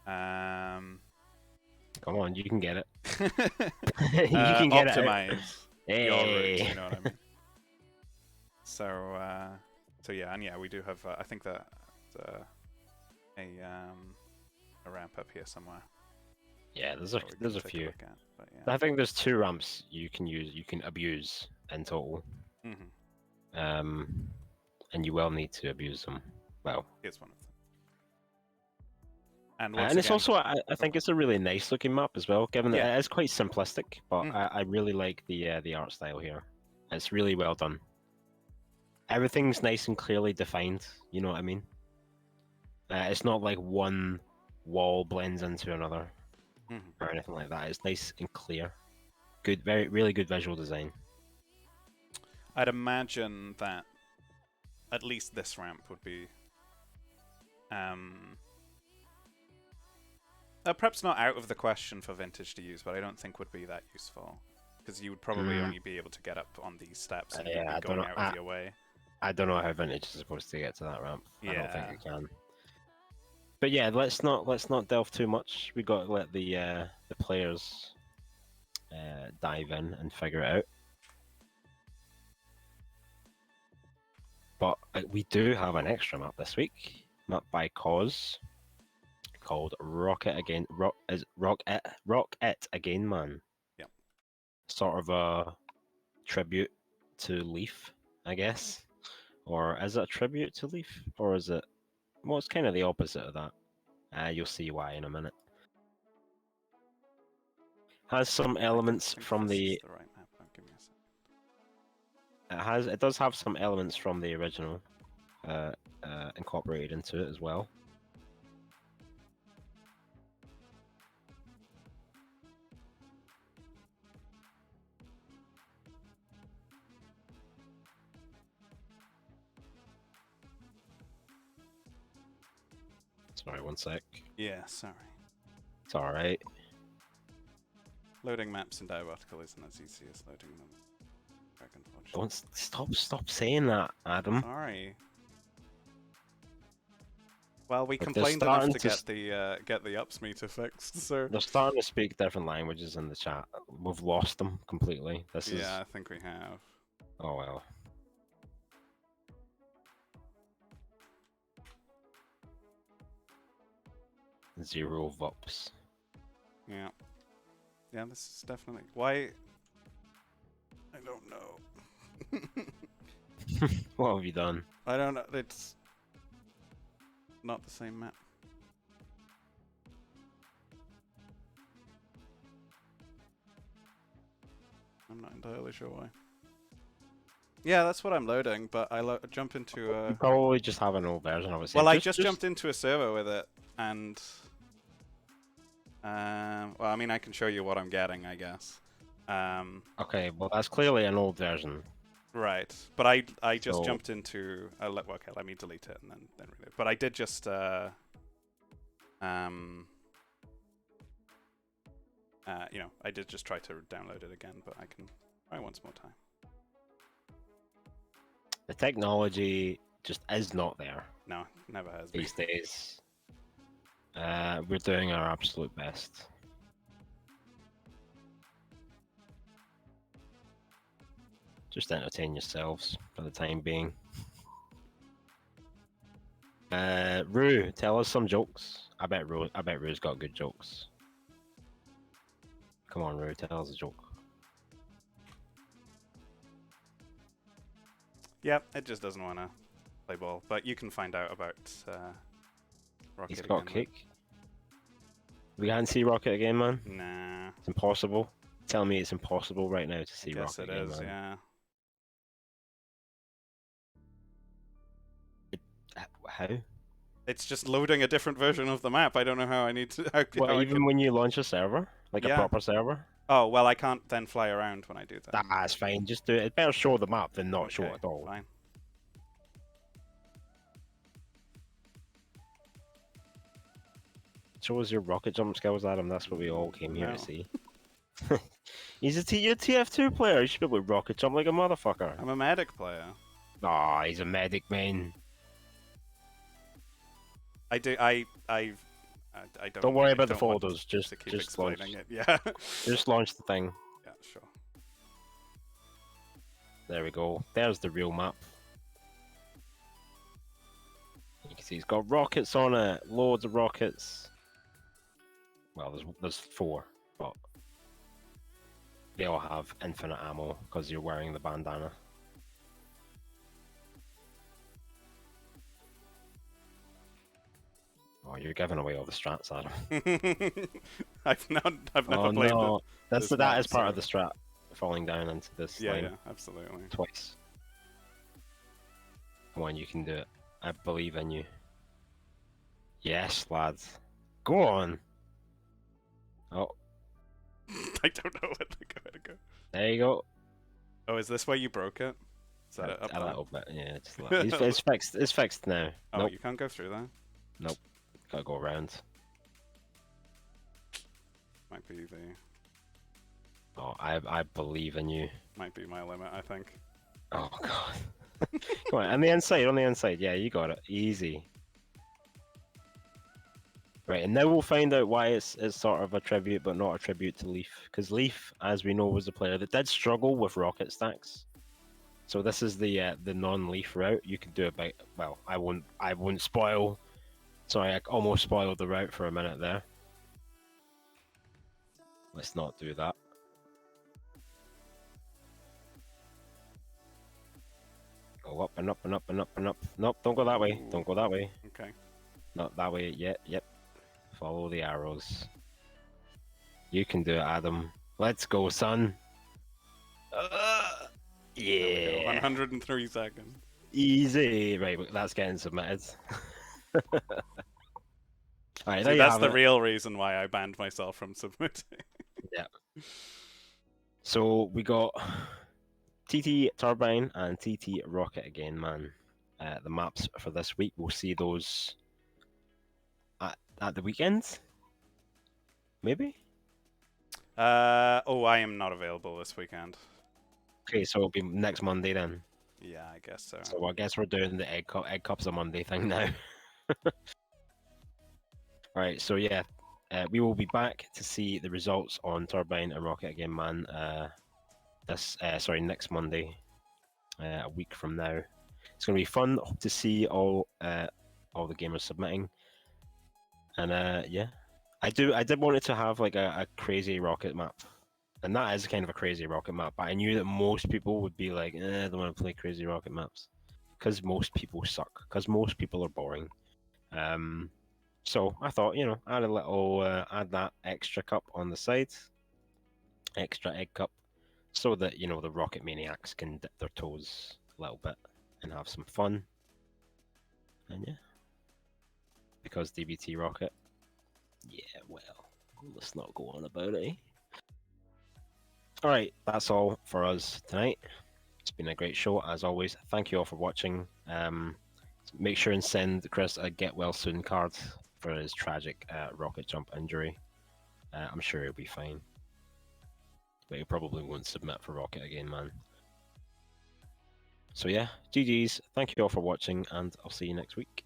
come on, you can get it. You can get it out. optimize your route. Hey. You know what I mean? So yeah, and yeah, we do have. I think that a ramp up here somewhere. Yeah, there's that we a can take few. look at, but yeah. I think there's 2 ramps you can abuse in total. Mm-hmm. And you will need to abuse them. Well, Here's one of them. And once and it's again, also I think it's a really nice looking map as well, given that yeah. it is quite simplistic, but Mm. I really like the art style here. It's really well done. Everything's nice and clearly defined. You know what I mean? It's not like one wall blends into another Mm-hmm. or anything like that. It's nice and clear. Good, really good visual design. I'd imagine that at least this ramp would be perhaps not out of the question for vintage to use, but I don't think would be that useful because you would probably only be able to get up on these steps and you'd be going out of your way. I don't know how vintage is supposed to get to that ramp. Yeah. I don't think it can. But yeah, let's not delve too much. We got to let the players dive in and figure it out. But we do have an extra map this week, map by Cause, called Rocket Again. Rock It Again, man. Yep. Sort of a tribute to Leaf, I guess. Or is it a tribute to Leaf? Or is it... Well, it's kind of the opposite of that. You'll see why in a minute. Has some elements from this the... is the right map. Give me a It does have some elements from the original incorporated into it as well. Sorry, one sec. Yeah, sorry. It's all right. Loading maps in Diabotical isn't as easy as loading them. Unfortunately. Don't stop saying that, Adam. Sorry. Well, we But they're complained enough starting to get the ups meter fixed, so They're starting to speak different languages in the chat. We've lost them completely. This is. yeah, I think we have. Oh well. Zero VOPs. Yeah. Yeah, this is definitely why. I don't know. What have you done? I don't know. It's not the same map. I'm not entirely sure why. Yeah, that's what I'm loading, but I jump into You probably just have an old version of it. well, I just jumped into a server with it, and well, I mean, I can show you what I'm getting, I guess. Okay, well that's clearly an old version. Right, but I just jumped into. Okay, let me delete it and then read it. But I did just you know, I did just try to download it again, but I can try once more time. The technology just is not there No, never has been. these days. We're doing our absolute best. Just entertain yourselves for the time being. Rue, tell us some jokes. I bet Rue's got good jokes. Come on, Rue, tell us a joke. Yep, it just doesn't want to play ball. But you can find out about Rocket. He's got a again, kick. We can't see Rocket again, man. Nah. It's impossible. Tell me it's impossible right now to see I guess Rocket it again, is, man. yeah. How? It's just loading a different version of the map. I don't know how I need to. Well, how I even can... when you launch a server, like a Yeah. proper server. Oh well, I can't then fly around when I do that. That's fine. Just do it. It's better show the map than not show Okay, it at all. Fine. Show us your rocket jump skills, Adam. That's what we all came here No. to see. You're a TF2 player. You should be able to rocket jump like a motherfucker. I'm a medic player. Aw, he's a medic, man. I do. I don't. Don't worry I about the don't want folders. to Just keep launch. explaining it. Yeah. Just launch the thing. Yeah. Sure. There we go. There's the real map. You can see it's got rockets on it. Loads of rockets. Well, there's 4, but they all have infinite ammo because you're wearing the bandana. Oh, you're giving away all the strats, Adam. I've never played no. this That map, is part so- of the strat, falling down into this Yeah. line Yeah. Absolutely. twice. Come on, you can do it. I believe in you. Yes, lads. Go on. Oh, I don't know where to go. there you go. Oh, is this where you broke it? Is that it up A there? little bit, yeah. Just a little. It's fixed. It's fixed now. Oh, Nope, you can't go through that. nope. Gotta go around. Might be the. Oh, I believe in you. Might be my limit. I think. Oh god. Come on, on the inside. Yeah, you got it. Easy. Right, and now we'll find out why it's sort of a tribute, but not a tribute to Leaf. Because Leaf, as we know, was the player that did struggle with rocket stacks. So this is the non-Leaf route. You can do it by, well, I won't spoil. Sorry, I almost spoiled the route for a minute there. Let's not do that. Go up and up and up and up and up. Nope, don't go that way. Ooh. Don't go that way. Okay. Not that way yet. Yep. Follow the arrows. You can do it, Adam. Let's go, son. There we go. Yeah. 103 seconds. Easy. Right, that's getting submitted. Alright, See, there you that's have the it. real reason why I banned myself from submitting. Yeah. So we got TT Turbine and TT Rocket again, man. The maps for this week, we'll see those at the weekend? Maybe? Oh, I am not available this weekend. Okay, so it'll be next Monday then. Yeah, I guess so. So I guess we're doing the egg cups a Monday thing now. Alright, so yeah, we will be back to see the results on Turbine and Rocket again, man. Next Monday, a week from now. It's going to be fun to see all the gamers submitting, and yeah, I did want it to have like a crazy rocket map, and that is kind of a crazy rocket map. But I knew that most people would be like, I don't want to play crazy rocket maps, because most people suck, because most people are boring. So I thought, add a little, add that extra cup on the side, extra egg cup, so that the rocket maniacs can dip their toes a little bit and have some fun. And yeah, because DBT rocket, yeah, well, let's not go on about it. All right, that's all for us tonight. It's been a great show as always. Thank you all for watching. Make sure and send Chris a get well soon card for his tragic rocket jump injury. I'm sure he'll be fine, but he probably won't submit for rocket again, man. So yeah, GG's. Thank you all for watching, and I'll see you next week.